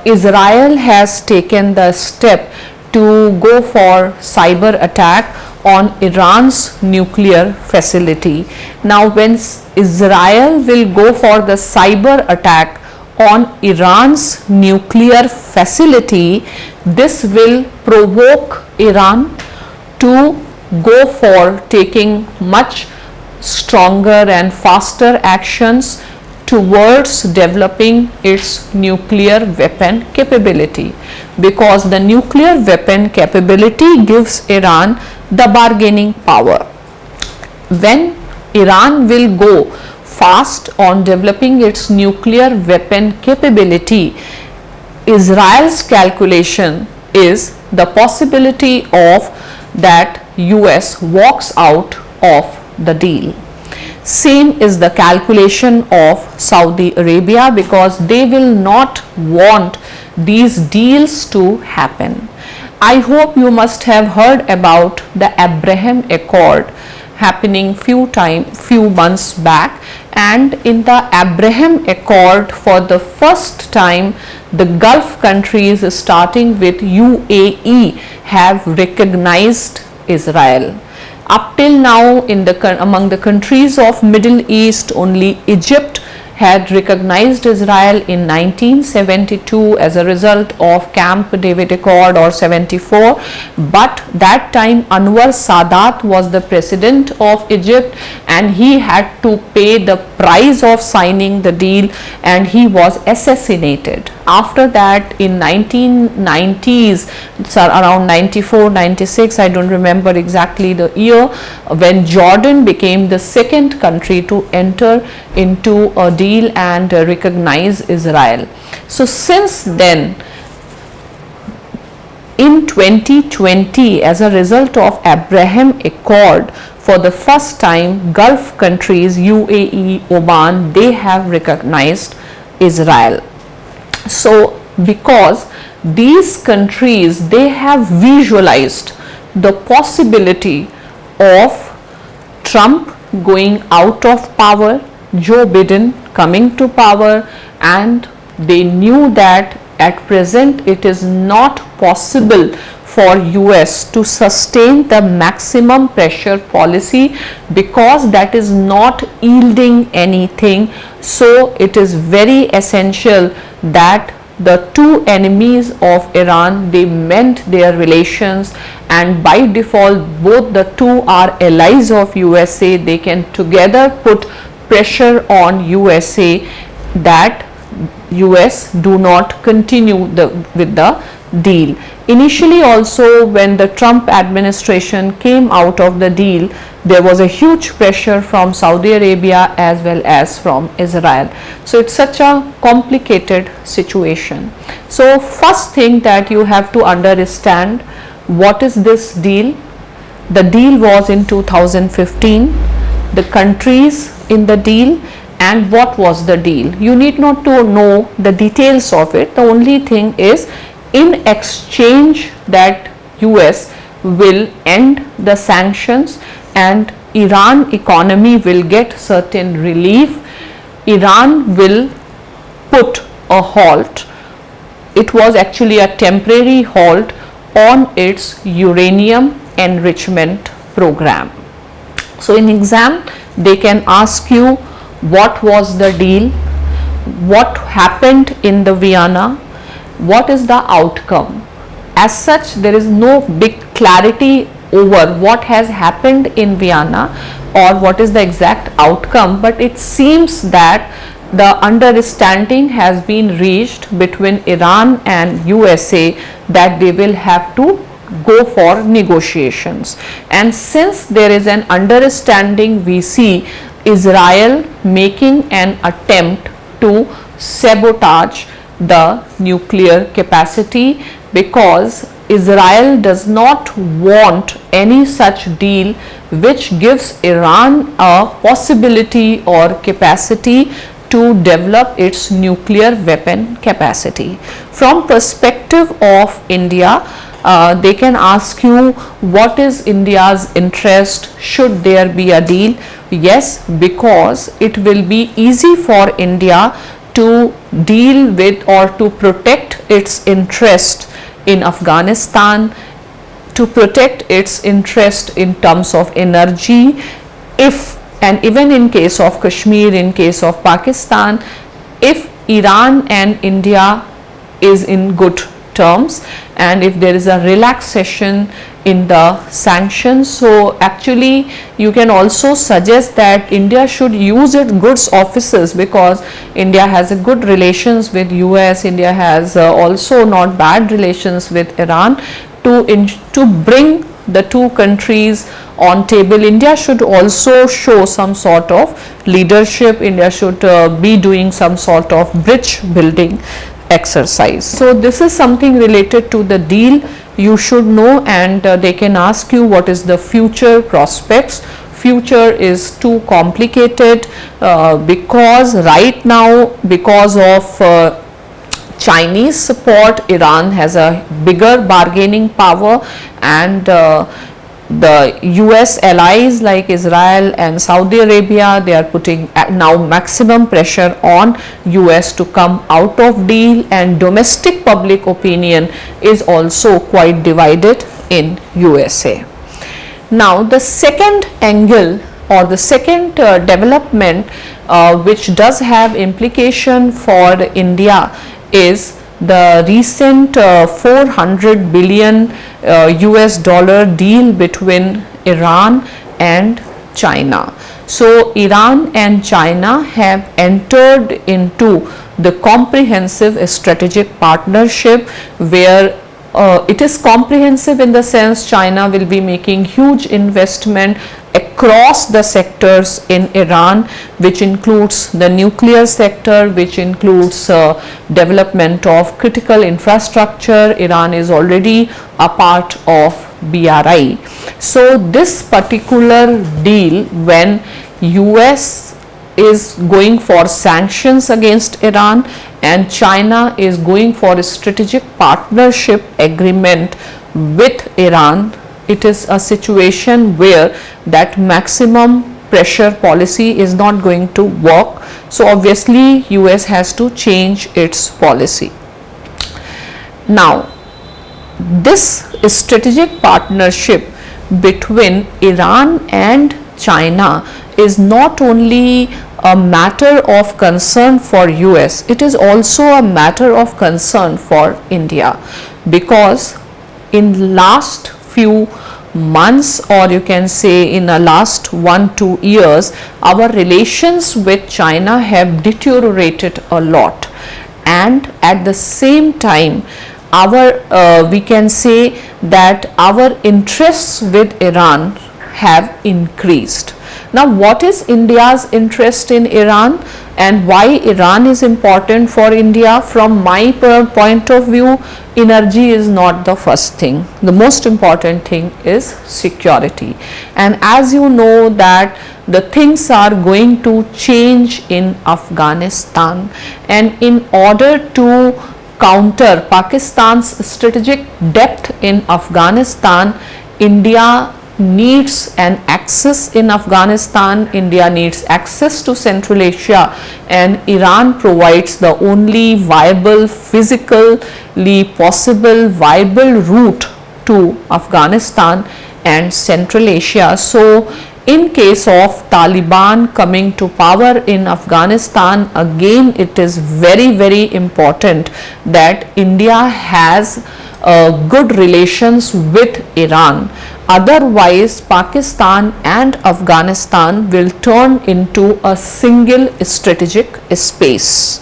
Israel has taken the step to go for cyber attack on Iran's nuclear facility. Now when Israel will go for the cyber attack on Iran's nuclear facility, this will provoke Iran to go for taking much stronger and faster actions towards developing its nuclear weapon capability, because the nuclear weapon capability gives Iran the bargaining power. When Iran will go fast on developing its nuclear weapon capability, Israel's calculation is the possibility of that US walks out of the deal. Same is the calculation of Saudi Arabia, because they will not want these deals to happen. I hope you must have heard about the Abraham Accord happening few months back, and in the Abraham Accord, for the first time, the Gulf countries starting with UAE have recognized Israel. Up till now, among the countries of Middle East, only Egypt had recognized Israel in 1972 as a result of Camp David Accord, or 74, but that time Anwar Sadat was the president of Egypt, and he had to pay the price of signing the deal, and he was assassinated. After that, in 1990s, around 94, 96, I don't remember exactly the year, when Jordan became the second country to enter into a deal and recognize Israel. So since then, in 2020, as a result of Abraham Accord, for the first time, Gulf countries, UAE, Oman, they have recognized Israel. So because these countries, they have visualized the possibility of Trump going out of power, Joe Biden coming to power, and they knew that at present it is not possible for US to sustain the maximum pressure policy, because that is not yielding anything. So it is very essential that the two enemies of Iran, they mend their relations, and by default both the two are allies of USA. They can together put pressure on USA that US do not continue with the deal. Initially also, when the Trump administration came out of the deal, there was a huge pressure from Saudi Arabia as well as from Israel. So it's such a complicated situation. So first thing that you have to understand, what is this deal? The deal was in 2015, the countries in the deal, and what was the deal. You need not to know the details of it. The only thing is, in exchange that US will end the sanctions and Iran economy will get certain relief, Iran will put a halt. It was actually a temporary halt on its uranium enrichment program. So in exam they can ask you, what was the deal, what happened in the Vienna, what is the outcome. As such, there is no big clarity over what has happened in Vienna or what is the exact outcome, but it seems that the understanding has been reached between Iran and USA that they will have to go for negotiations. And since there is an understanding, we see Israel making an attempt to sabotage the nuclear capacity, because Israel does not want any such deal which gives Iran a possibility or capacity to develop its nuclear weapon capacity. From perspective of India, they can ask you, what is India's interest? Should there be a deal? Yes, because it will be easy for India to deal with or to protect its interest in Afghanistan, to protect its interest in terms of energy, if, and even in case of Kashmir, in case of Pakistan, if Iran and India is in good terms and if there is a relaxation in the sanctions. So actually you can also suggest that India should use its goods offices, because India has a good relations with US, India has also not bad relations with Iran, to bring the two countries on table. India should also show some sort of leadership. India should be doing some sort of bridge building exercise. So this is something related to the deal you should know, and they can ask you what is the future prospects, future is too complicated, because right now, because of Chinese support, Iran has a bigger bargaining power, and the US allies like Israel and Saudi Arabia, they are putting now maximum pressure on US to come out of deal, and domestic public opinion is also quite divided in USA. Now the second angle, or the second development which does have implication for India, is the recent 400 billion US dollar deal between Iran and China. So Iran and China have entered into the comprehensive strategic partnership, where it is comprehensive in the sense China will be making huge investment across the sectors in Iran, which includes the nuclear sector, which includes development of critical infrastructure. Iran is already a part of BRI. So this particular deal, when US is going for sanctions against Iran and China is going for a strategic partnership agreement with Iran, it is a situation where that maximum pressure policy is not going to work. So obviously US has to change its policy. Now this strategic partnership between Iran and China is not only a matter of concern for US, it is also a matter of concern for India, because in last few months, or you can say in the last 1-2 years, our relations with China have deteriorated a lot, and at the same time our we can say that our interests with Iran have increased. Now what is India's interest in Iran and why Iran is important for India? From my point of view, energy is not the first thing. The most important thing is security, and as you know that the things are going to change in Afghanistan, and in order to counter Pakistan's strategic depth in Afghanistan, India needs an access in Afghanistan, India needs access to Central Asia, and Iran provides the only viable, physically possible, viable route to Afghanistan and Central Asia. So in case of Taliban coming to power in Afghanistan, again it is very important that India has good relations with Iran. Otherwise Pakistan and Afghanistan will turn into a single strategic space.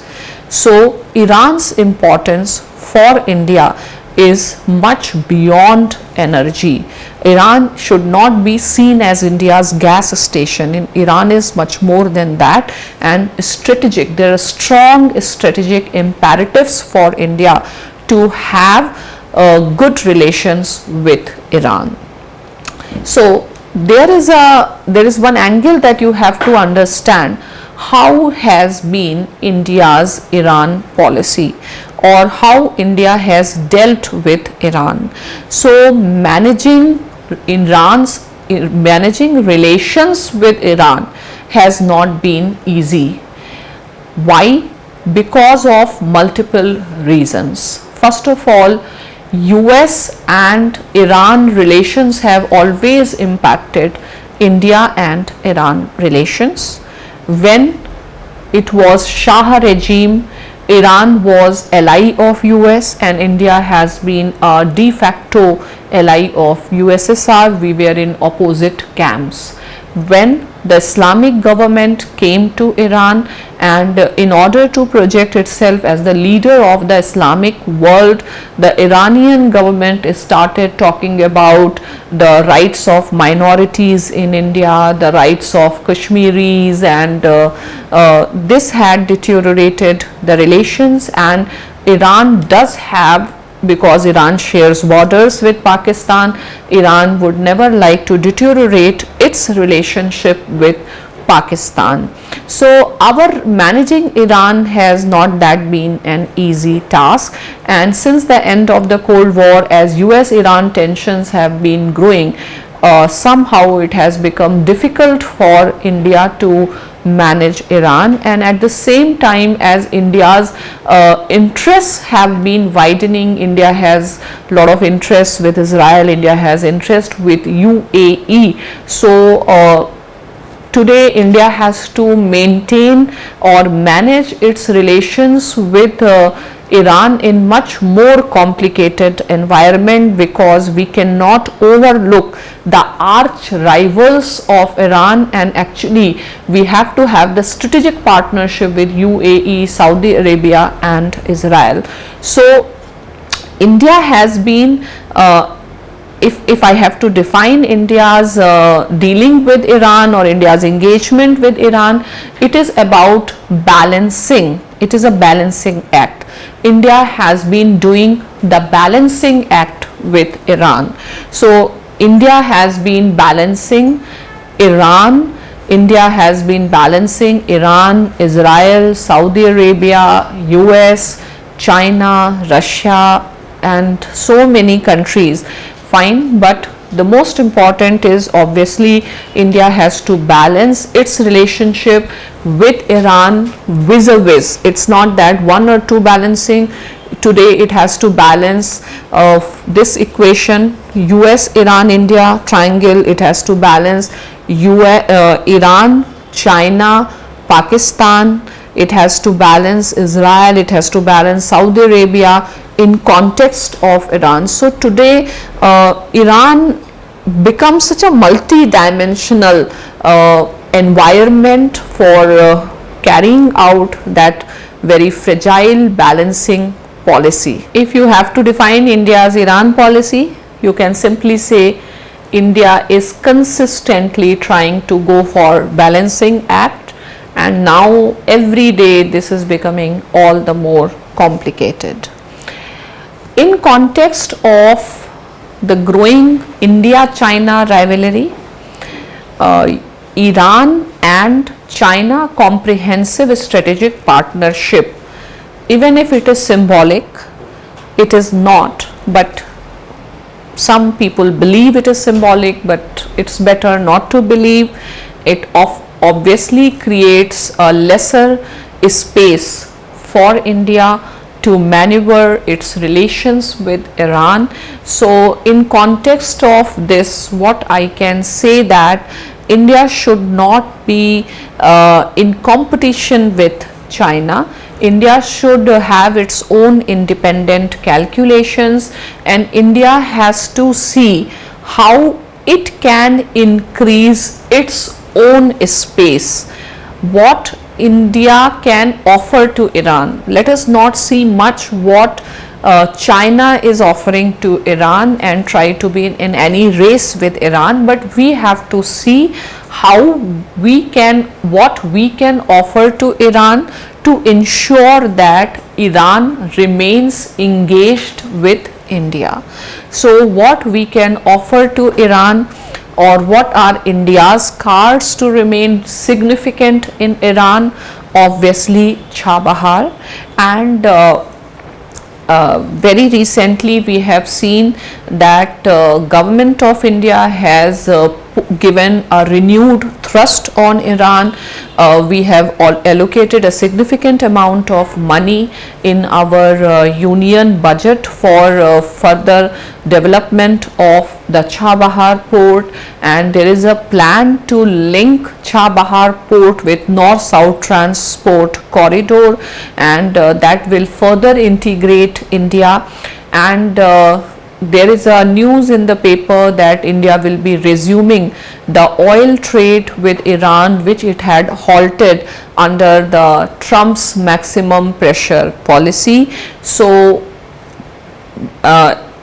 So Iran's importance for India is much beyond energy. Iran should not be seen as India's gas station. Iran is much more than that, and strategic. There are strong strategic imperatives for India to have good relations with Iran. So there is one angle that you have to understand. How has been India's Iran policy, or how India has dealt with Iran? So managing relations with Iran has not been easy. Why? Because of multiple reasons. First of all, US and Iran relations have always impacted India and Iran relations. When it was Shah regime, Iran was ally of US and India has been a de facto ally of USSR. We were in opposite camps. When the Islamic government came to Iran, and in order to project itself as the leader of the Islamic world, the Iranian government started talking about the rights of minorities in India, the rights of Kashmiris, and this had deteriorated the relations. And Iran does have, because Iran shares borders with Pakistan, Iran would never like to deteriorate its its relationship with Pakistan. So our managing Iran has not that been an easy task, and since the end of the Cold War, as US-Iran tensions have been growing, somehow it has become difficult for India to manage Iran, and at the same time as India's interests have been widening, India has a lot of interest with Israel, India has interest with UAE. So today India has to maintain or manage its relations with Iran in much more complicated environment, because we cannot overlook the arch rivals of Iran, and actually we have to have the strategic partnership with UAE, Saudi Arabia and Israel. So India has been if I have to define India's dealing with Iran or India's engagement with Iran, it is about balancing. It is a balancing act. India has been doing the balancing act with Iran. So India has been balancing Iran. India has been balancing Iran, Israel, Saudi Arabia, US, China, Russia and so many countries. Fine, but the most important is obviously India has to balance its relationship with Iran vis-a-vis. It's not that one or two balancing. Today it has to balance this equation, US, Iran, India triangle. It has to balance Iran, China, Pakistan. It has to balance Israel. It has to balance Saudi Arabia in context of Iran. So today Iran becomes such a multi-dimensional environment for carrying out that very fragile balancing policy. If you have to define India's Iran policy, you can simply say India is consistently trying to go for balancing act, and now every day this is becoming all the more complicated. In context of the growing India-China rivalry, Iran and China comprehensive strategic partnership, even if it is symbolic, it is not, but some people believe it is symbolic, but it's better not to believe. It obviously creates a lesser space for India to maneuver its relations with Iran. So in context of this, what I can say that India should not be in competition with China. India should have its own independent calculations, and India has to see how it can increase its own space. What India can offer to Iran. Let us not see much what China is offering to Iran and try to be in any race with Iran, but we have to see how what we can offer to Iran to ensure that Iran remains engaged with India. So what we can offer to Iran, or what are India's cards to remain significant in Iran? Obviously Chabahar, and very recently we have seen that government of India has given a renewed thrust on Iran. We have allocated a significant amount of money in our union budget for further development of the Chabahar port, and there is a plan to link Chabahar port with north-south transport corridor, and that will further integrate India. And there is a news in the paper that India will be resuming the oil trade with Iran, which it had halted under the Trump's maximum pressure policy. So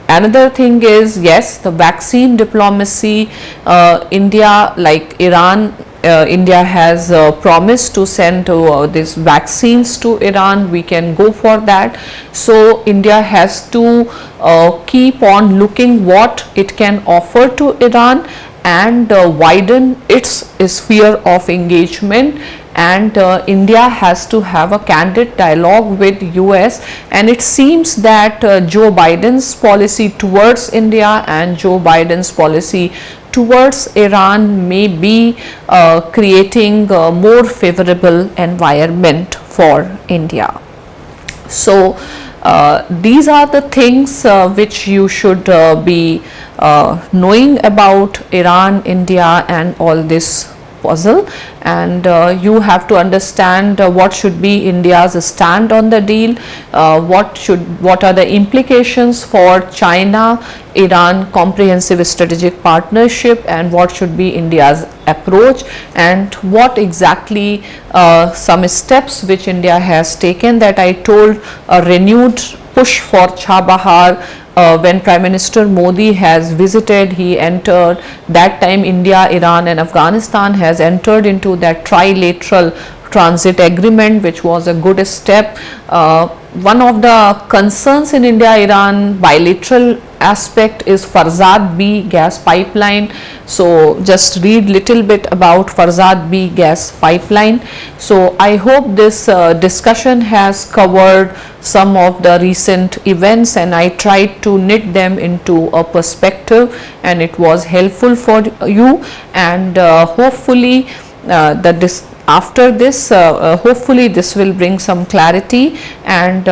another thing is, yes, the vaccine diplomacy. India, like Iran, India has promised to send these vaccines to Iran. We can go for that. So India has to keep on looking what it can offer to Iran, and widen its sphere of engagement, and India has to have a candid dialogue with US. And it seems that Joe Biden's policy towards India and Joe Biden's policy towards Iran may be creating a more favorable environment for India. So these are the things which you should be knowing about Iran, India and all this puzzle, and you have to understand what should be India's stand on the deal, what are the implications for China Iran comprehensive strategic partnership, and what should be India's approach, and what exactly some steps which India has taken, that I told a renewed push for Chabahar. When Prime Minister Modi has visited, he entered, that time India, Iran and Afghanistan has entered into that trilateral transit agreement, which was a good step. One of the concerns in India-Iran bilateral aspect is Farzad B gas pipeline. So just read little bit about Farzad B gas pipeline. So I hope this discussion has covered some of the recent events, and I tried to knit them into a perspective, and it was helpful for you, and hopefully after this hopefully this will bring some clarity, and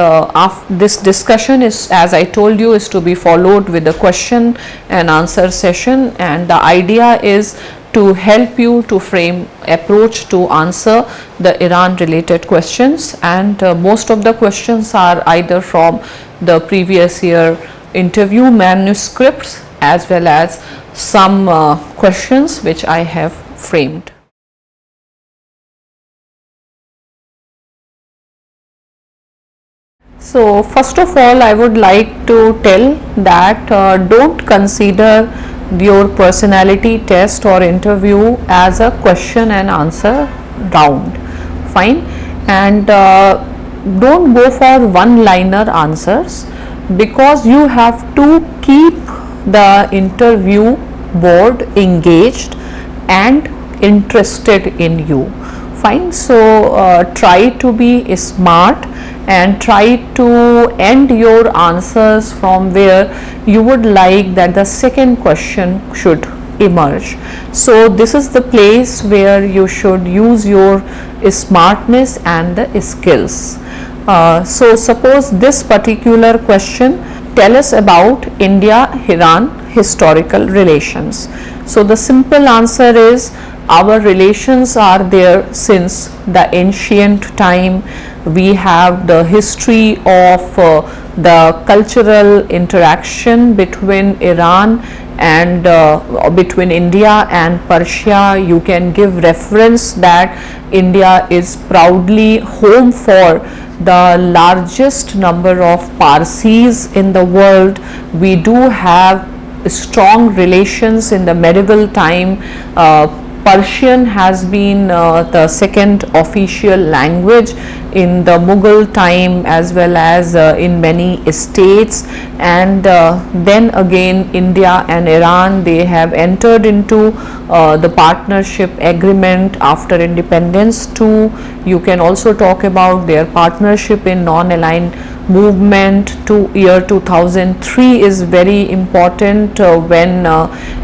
this discussion is, as I told you, is to be followed with a question and answer session, and the idea is to help you to frame approach to answer the Iran related questions, and most of the questions are either from the previous year interview manuscripts as well as some questions which I have framed. So first of all, I would like to tell that don't consider your personality test or interview as a question and answer round, fine, and don't go for one-liner answers, because you have to keep the interview board engaged and interested in you, fine. So try to be smart and try to end your answers from where you would like that the second question should emerge. So this is the place where you should use your smartness and the skills. So suppose this particular question, tell us about India-Iran historical relations. So the simple answer is, our relations are there since the ancient time. We have the history of the cultural interaction between Iran and between India and Persia. You can give reference that India is proudly home for the largest number of Parsis in the world. We do have strong relations in the medieval time. Persian has been the second official language in the Mughal time as well as in many states, and then again India and Iran, they have entered into the partnership agreement after independence too. You can also talk about their partnership in non-aligned movement to year 2003 is very important when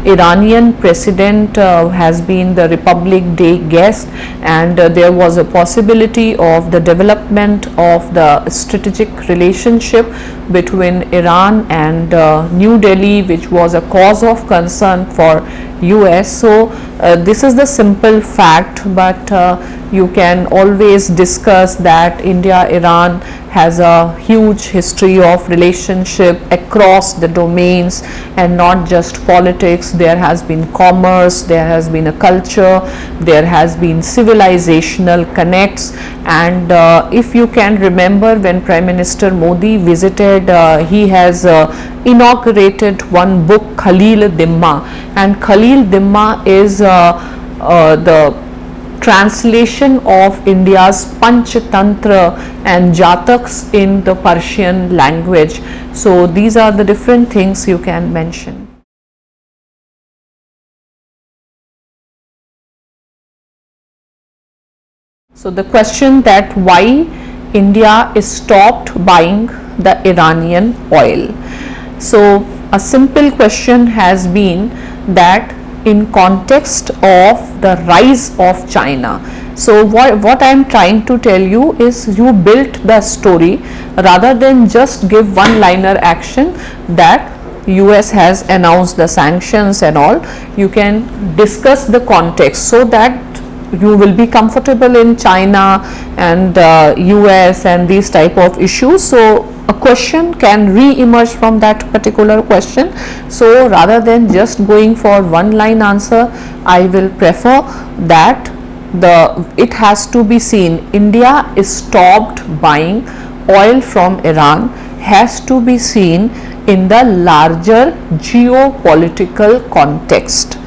Iranian president has been the Republic Day guest, and there was a possibility of the development of the strategic relationship between Iran and New Delhi, which was a cause of concern for US. So this is the simple fact, but you can always discuss that India-Iran has a huge history of relationship across the domains and not just politics. There has been commerce, there has been a culture, there has been civilizational connects, and if you can remember, when Prime Minister Modi visited, he has inaugurated one book, Khalil Dimma, and Khalil Dimma is the translation of India's Panchatantra and Jataks in the Persian language. So these are the different things you can mention. So the question that why India is stopped buying the Iranian oil. So a simple question has been that in context of the rise of China. So what I am trying to tell you is you built the story rather than just give one liner action that US has announced the sanctions and all. You can discuss the context so that you will be comfortable in China and US and these type of issues. So a question can re-emerge from that particular question. So rather than just going for one line answer, I will prefer that it has to be seen India is stopped buying oil from Iran has to be seen in the larger geopolitical context.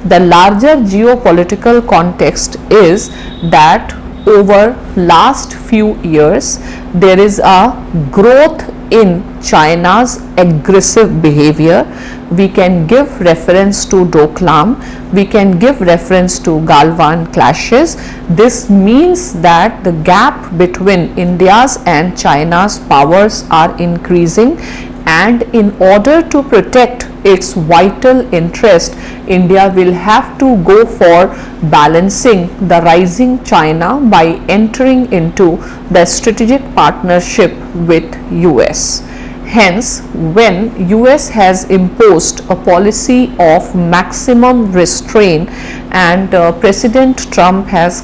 The larger geopolitical context is that over last few years there is a growth in China's aggressive behavior. We can give reference to Doklam, we can give reference to Galwan clashes. This means that the gap between India's and China's powers are increasing, and in order to protect its vital interest, India will have to go for balancing the rising China by entering into the strategic partnership with US. Hence, when US has imposed a policy of maximum restraint and US President Trump has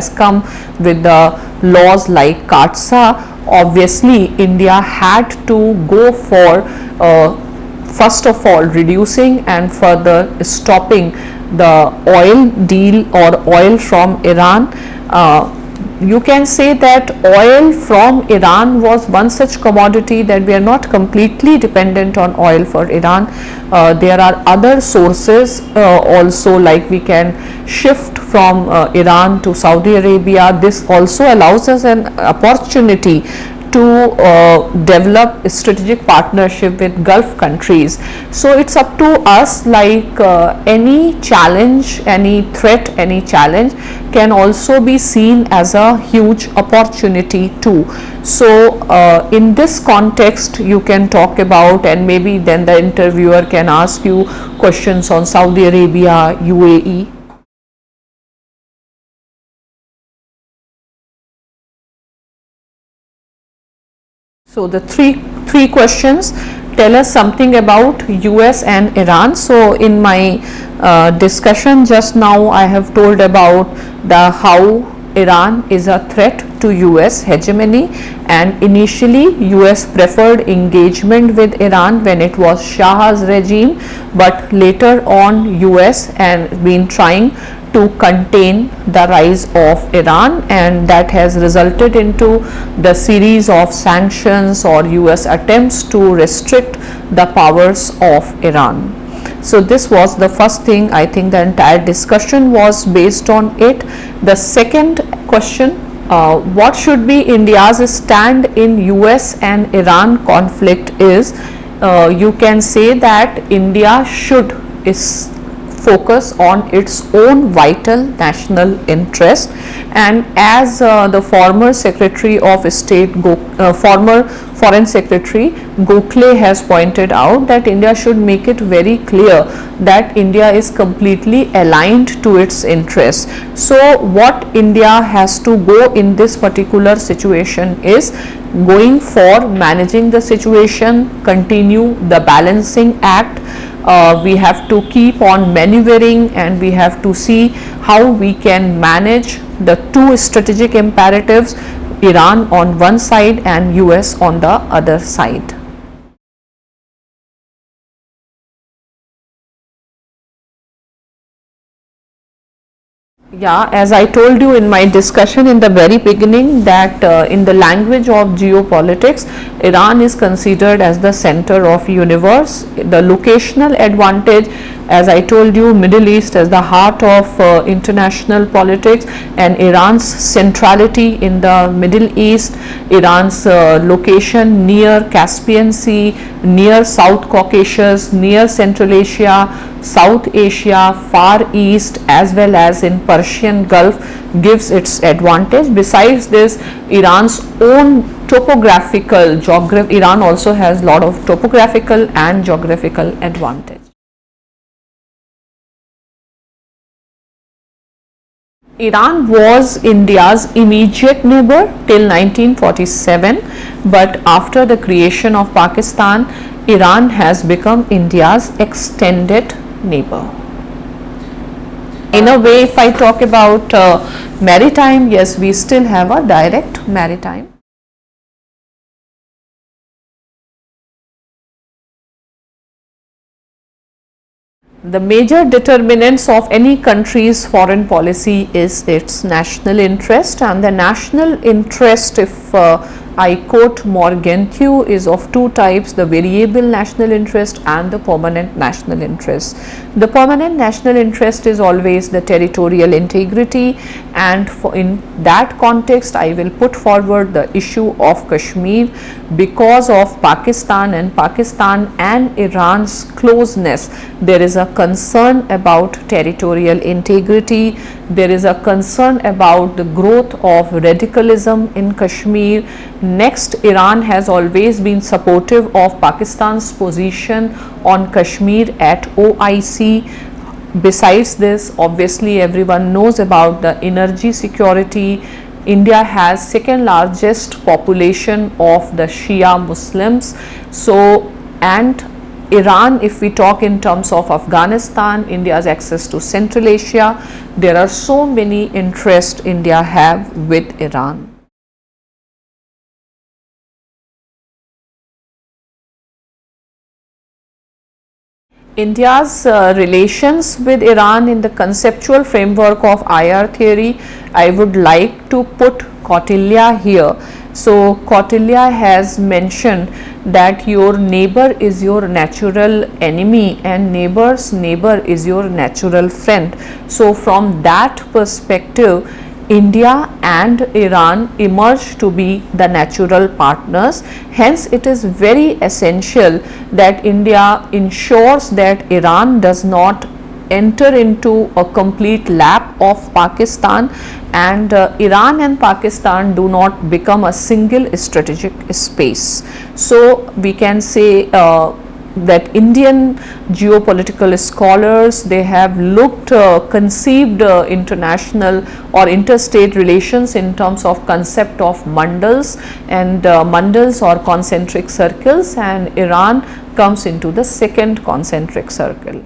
come with the laws like CAATSA, obviously India had to go for first of all reducing and further stopping the oil deal or oil from Iran. You can say that oil from Iran was one such commodity that we are not completely dependent on oil for Iran. There are other sources also, like we can shift from Iran to Saudi Arabia. This also allows us an opportunity to develop a strategic partnership with Gulf countries. So it's up to us, like any challenge, any threat, any challenge can also be seen as a huge opportunity too. So in this context you can talk about, and maybe then the interviewer can ask you questions on Saudi Arabia, UAE. So the three questions tell us something about US and Iran. So in my discussion just now, I have told about how Iran is a threat to US hegemony, and initially US preferred engagement with Iran when it was Shah's regime, but later on US and been trying to contain the rise of Iran, and that has resulted into the series of sanctions or US attempts to restrict the powers of Iran. So this was the first thing. I think the entire discussion was based on it. The second question, what should be India's stand in US and Iran conflict is, you can say that India should focus on its own vital national interest, and as the former Secretary of State, former Foreign Secretary Gokhale has pointed out, that India should make it very clear that India is completely aligned to its interests. So what India has to go in this particular situation is going for managing the situation, continue the balancing act. We have to keep on maneuvering, and we have to see how we can manage the two strategic imperatives, Iran on one side and US on the other side. Yeah, as I told you in my discussion in the very beginning, that in the language of geopolitics, Iran is considered as the center of universe. The locational advantage, as I told you, Middle East as the heart of international politics, and Iran's centrality in the Middle East, Iran's location near Caspian Sea, near South Caucasus, near Central Asia, South Asia, Far East, as well as in Persian Gulf gives its advantage. Besides this, Iran's own topographical geography, Iran also has lot of topographical and geographical advantage. Iran was India's immediate neighbor till 1947, but after the creation of Pakistan, Iran has become India's extended neighbor. In a way, if I talk about maritime, yes, we still have a direct maritime. The major determinants of any country's foreign policy is its national interest, and the national interest, if I quote Morgenthau, is of two types: the variable national interest and the permanent national interest. The permanent national interest is always the territorial integrity, and in that context I will put forward the issue of Kashmir. Because of Pakistan and Iran's closeness, there is a concern about territorial integrity, there is a concern about the growth of radicalism in Kashmir. Next, Iran has always been supportive of Pakistan's position on Kashmir at OIC. Besides this, obviously everyone knows about the energy security. India has second largest population of the Shia Muslims. So, and Iran, if we talk in terms of Afghanistan, India's access to Central Asia, there are so many interests India have with Iran. India's relations with Iran in the conceptual framework of IR theory, I would like to put Kautilya here. So, Kautilya has mentioned that your neighbor is your natural enemy and neighbor's neighbor is your natural friend. So, from that perspective, India and Iran emerge to be the natural partners. Hence, it is very essential that India ensures that Iran does not enter into a complete lap of Pakistan, and Iran and Pakistan do not become a single strategic space. So, we can say that Indian geopolitical scholars, they have looked conceived international or interstate relations in terms of concept of mandals and mandals or concentric circles, and Iran comes into the second concentric circle.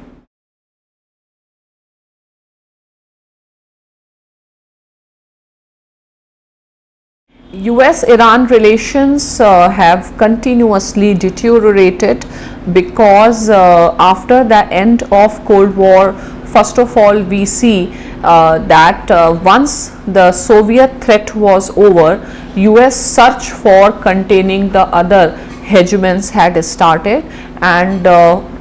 US-Iran relations have continuously deteriorated because after the end of Cold War, first of all we see that once the Soviet threat was over, US search for containing the other hegemons had started, and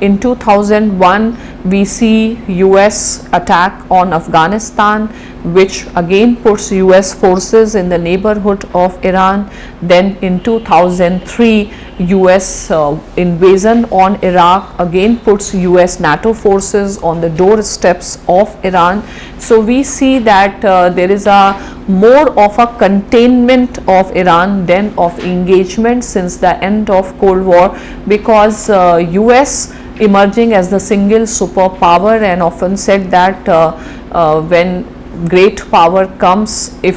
in 2001 we see US attack on Afghanistan, which again puts US forces in the neighborhood of Iran. Then in 2003 US invasion on Iraq again puts US NATO forces on the doorsteps of Iran. So we see that there is a more of a containment of Iran than of engagement since the end of Cold War, because US emerging as the single superpower, and often said that when great power comes, if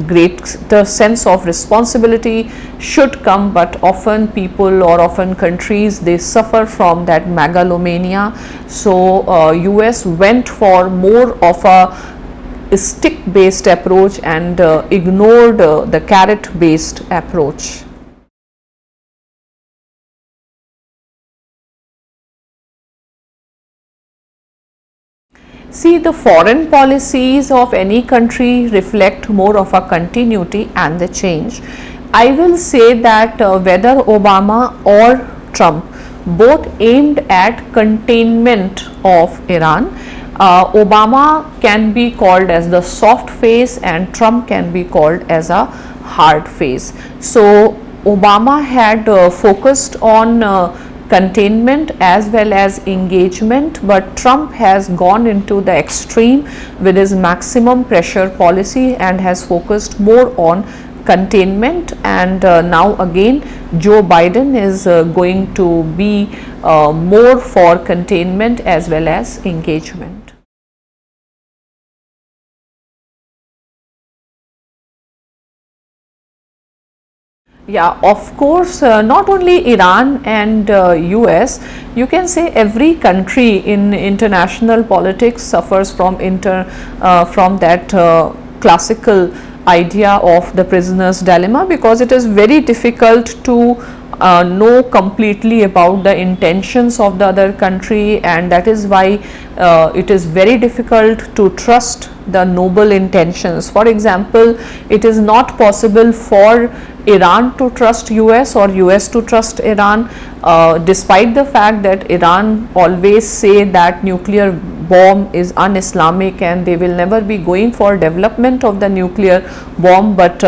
greater sense of responsibility should come, but often people or often countries, they suffer from that megalomania. So US went for more of a stick based approach and ignored the carrot based approach. See, the foreign policies of any country reflect more of a continuity and the change. I will say that whether Obama or Trump both aimed at containment of Iran. Obama can be called as the soft face and Trump can be called as a hard face. So, Obama had focused on containment as well as engagement, but Trump has gone into the extreme with his maximum pressure policy and has focused more on containment. And now again Joe Biden is going to be more for containment as well as engagement. Yeah, of course, not only Iran and US, you can say every country in international politics suffers from that classical idea of the prisoner's dilemma, because it is very difficult to know completely about the intentions of the other country, and that is why it is very difficult to trust the noble intentions. For example, it is not possible for Iran to trust US or US to trust Iran, despite the fact that Iran always say that nuclear bomb is un-Islamic and they will never be going for development of the nuclear bomb, but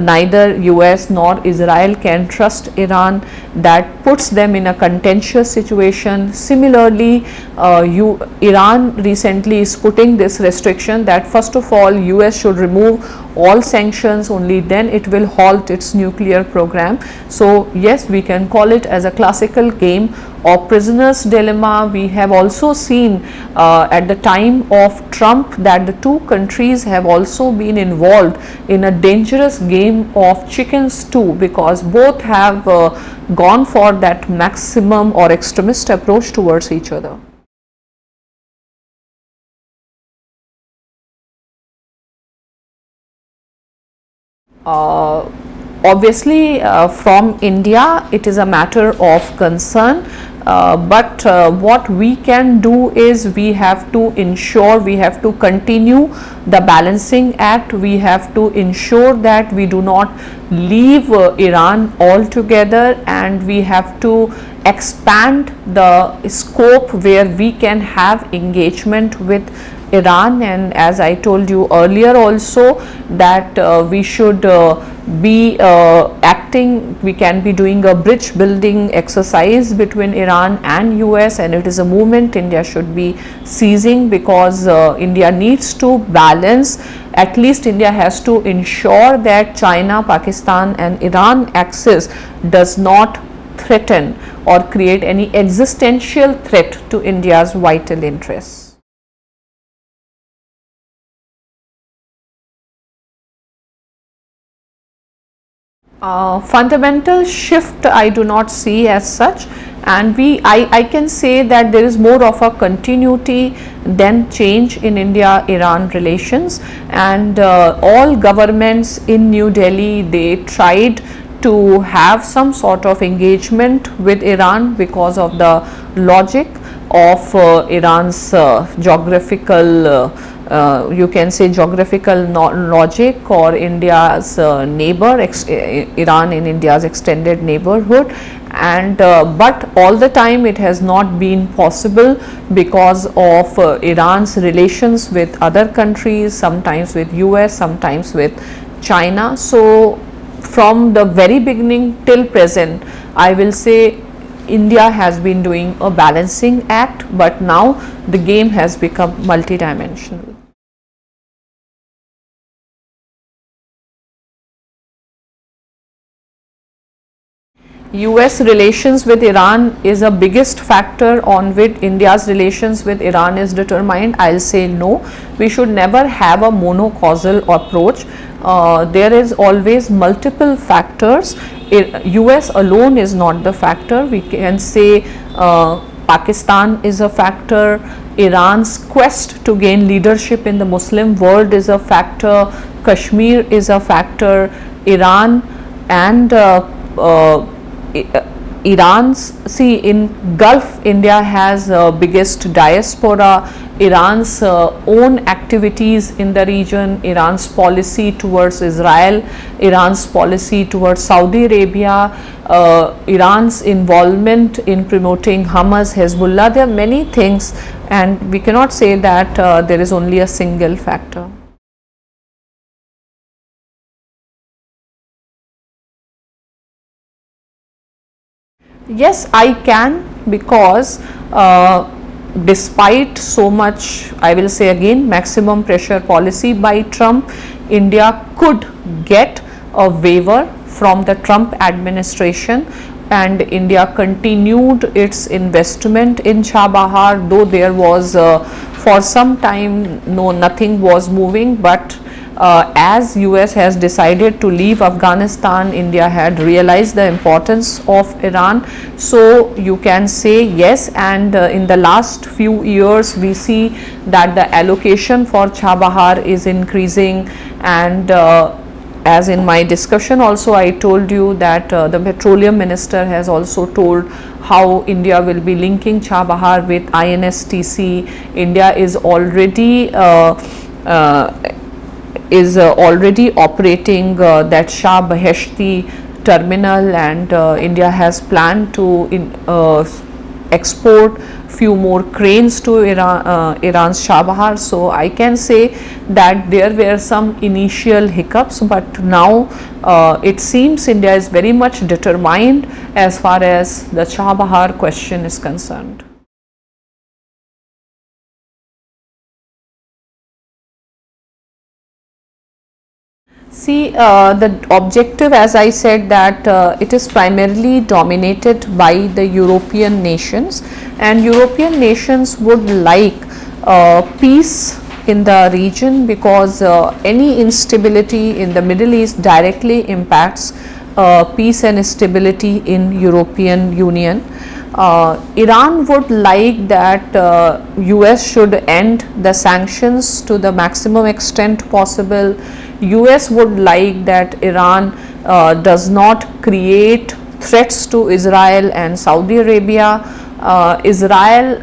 neither US nor Israel can trust Iran. That puts them in a contentious situation. Similarly, Iran recently is putting this restriction that first of all US should remove all sanctions, only then it will halt its nuclear program. So yes, we can call it as a classical game of prisoner's dilemma. We have also seen at the time of Trump that the two countries have also been involved in a dangerous game of chicken stew, because both have gone for that maximum or extremist approach towards each other. Obviously, from India it is a matter of concern, but what we can do is we have to ensure, we have to continue the balancing act. We have to ensure that we do not leave Iran altogether, and we have to expand the scope where we can have engagement with Iran. And as I told you earlier also, that we should be acting, we can be doing a bridge building exercise between Iran and US, and it is a movement India should be seizing, because India needs to balance. At least India has to ensure that China, Pakistan and Iran axis does not threaten or create any existential threat to India's vital interests. Fundamental shift I do not see as such, and I can say that there is more of a continuity than change in India-Iran relations, and all governments in New Delhi, they tried to have some sort of engagement with Iran because of the logic of Iran's geographical you can say geographical logic, or India's neighbor, Iran in India's extended neighborhood. And but all the time it has not been possible because of Iran's relations with other countries, sometimes with US, sometimes with China. So from the very beginning till present, I will say India has been doing a balancing act, but now the game has become multidimensional. US relations with Iran is a biggest factor on which India's relations with Iran is determined. I'll say no, we should never have a monocausal approach. There is always multiple factors. US alone is not the factor. We can say Pakistan is a factor, Iran's quest to gain leadership in the Muslim world is a factor, Kashmir is a factor, Iran and Iran's, see, in Gulf India has biggest diaspora, Iran's own activities in the region, Iran's policy towards Israel, Iran's policy towards Saudi Arabia, Iran's involvement in promoting Hamas, Hezbollah. There are many things, and we cannot say that there is only a single factor. Yes, I can, because despite so much, I will say again, maximum pressure policy by Trump, India could get a waiver from the Trump administration, and India continued its investment in Chabahar, though there was for some time nothing was moving, but as US has decided to leave Afghanistan, India had realized the importance of Iran. So you can say yes, and in the last few years we see that the allocation for Chabahar is increasing, and as in my discussion also I told you that the petroleum minister has also told how India will be linking Chabahar with INSTC. India is already operating that Shah Baheshti terminal, and India has planned to export few more cranes to Iran's Chabahar. So I can say that there were some initial hiccups, but now it seems India is very much determined as far as the Chabahar question is concerned. See, the objective, as I said, that it is primarily dominated by the European nations, and European nations would like peace in the region, because any instability in the Middle East directly impacts peace and stability in European Union. Iran would like that US should end the sanctions to the maximum extent possible. US would like that Iran does not create threats to Israel and Saudi Arabia. Israel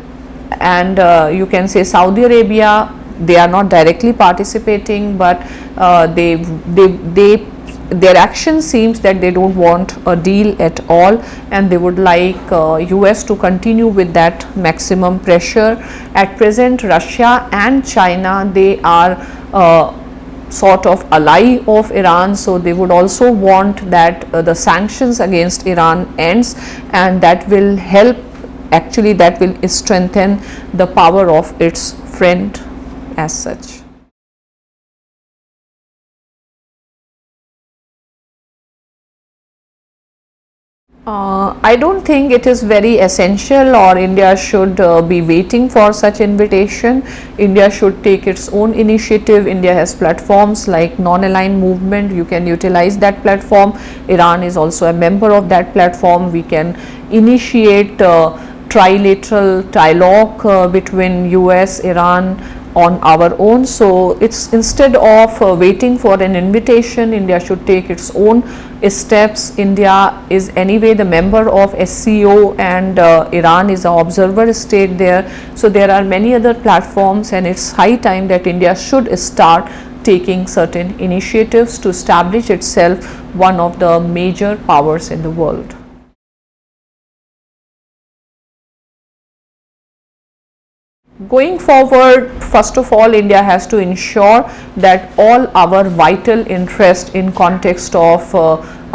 and you can say Saudi Arabia, they are not directly participating, but their action seems that they don't want a deal at all, and they would like US to continue with that maximum pressure. At present, Russia and China, they are sort of ally of Iran, so they would also want that the sanctions against Iran ends, and that will help, actually that will strengthen the power of its friend as such. I don't think it is very essential, or India should be waiting for such invitation. India should take its own initiative. India has platforms like non-aligned movement. You can utilize that platform. Iran is also a member of that platform. We can initiate trilateral dialogue between US, Iran on our own. So it's, instead of waiting for an invitation, India should take its own steps. India is anyway the member of SCO, and Iran is an observer state there. So there are many other platforms, and it's high time that India should start taking certain initiatives to establish itself one of the major powers in the world. Going forward, first of all, India has to ensure that all our vital interest in context of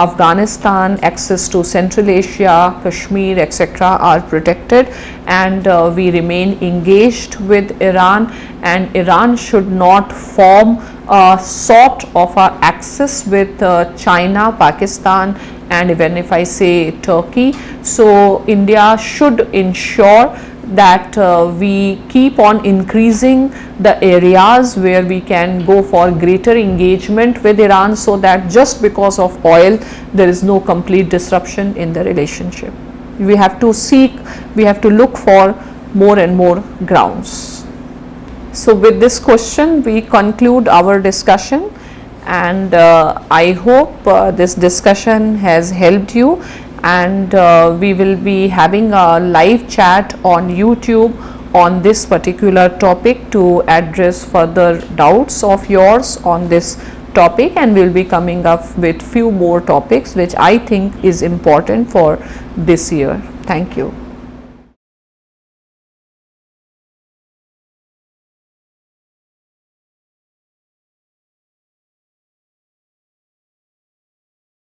Afghanistan, access to Central Asia, Kashmir, etc. are protected, and we remain engaged with Iran, and Iran should not form a sort of a axis with China, Pakistan, and even if I say Turkey. So India should ensure that we keep on increasing the areas where we can go for greater engagement with Iran, so that just because of oil there is no complete disruption in the relationship. We have to look for more and more grounds. So with this question we conclude our discussion, and I hope this discussion has helped you, and we will be having a live chat on YouTube on this particular topic to address further doubts of yours on this topic, and we will be coming up with few more topics which I think is important for this year. Thank you.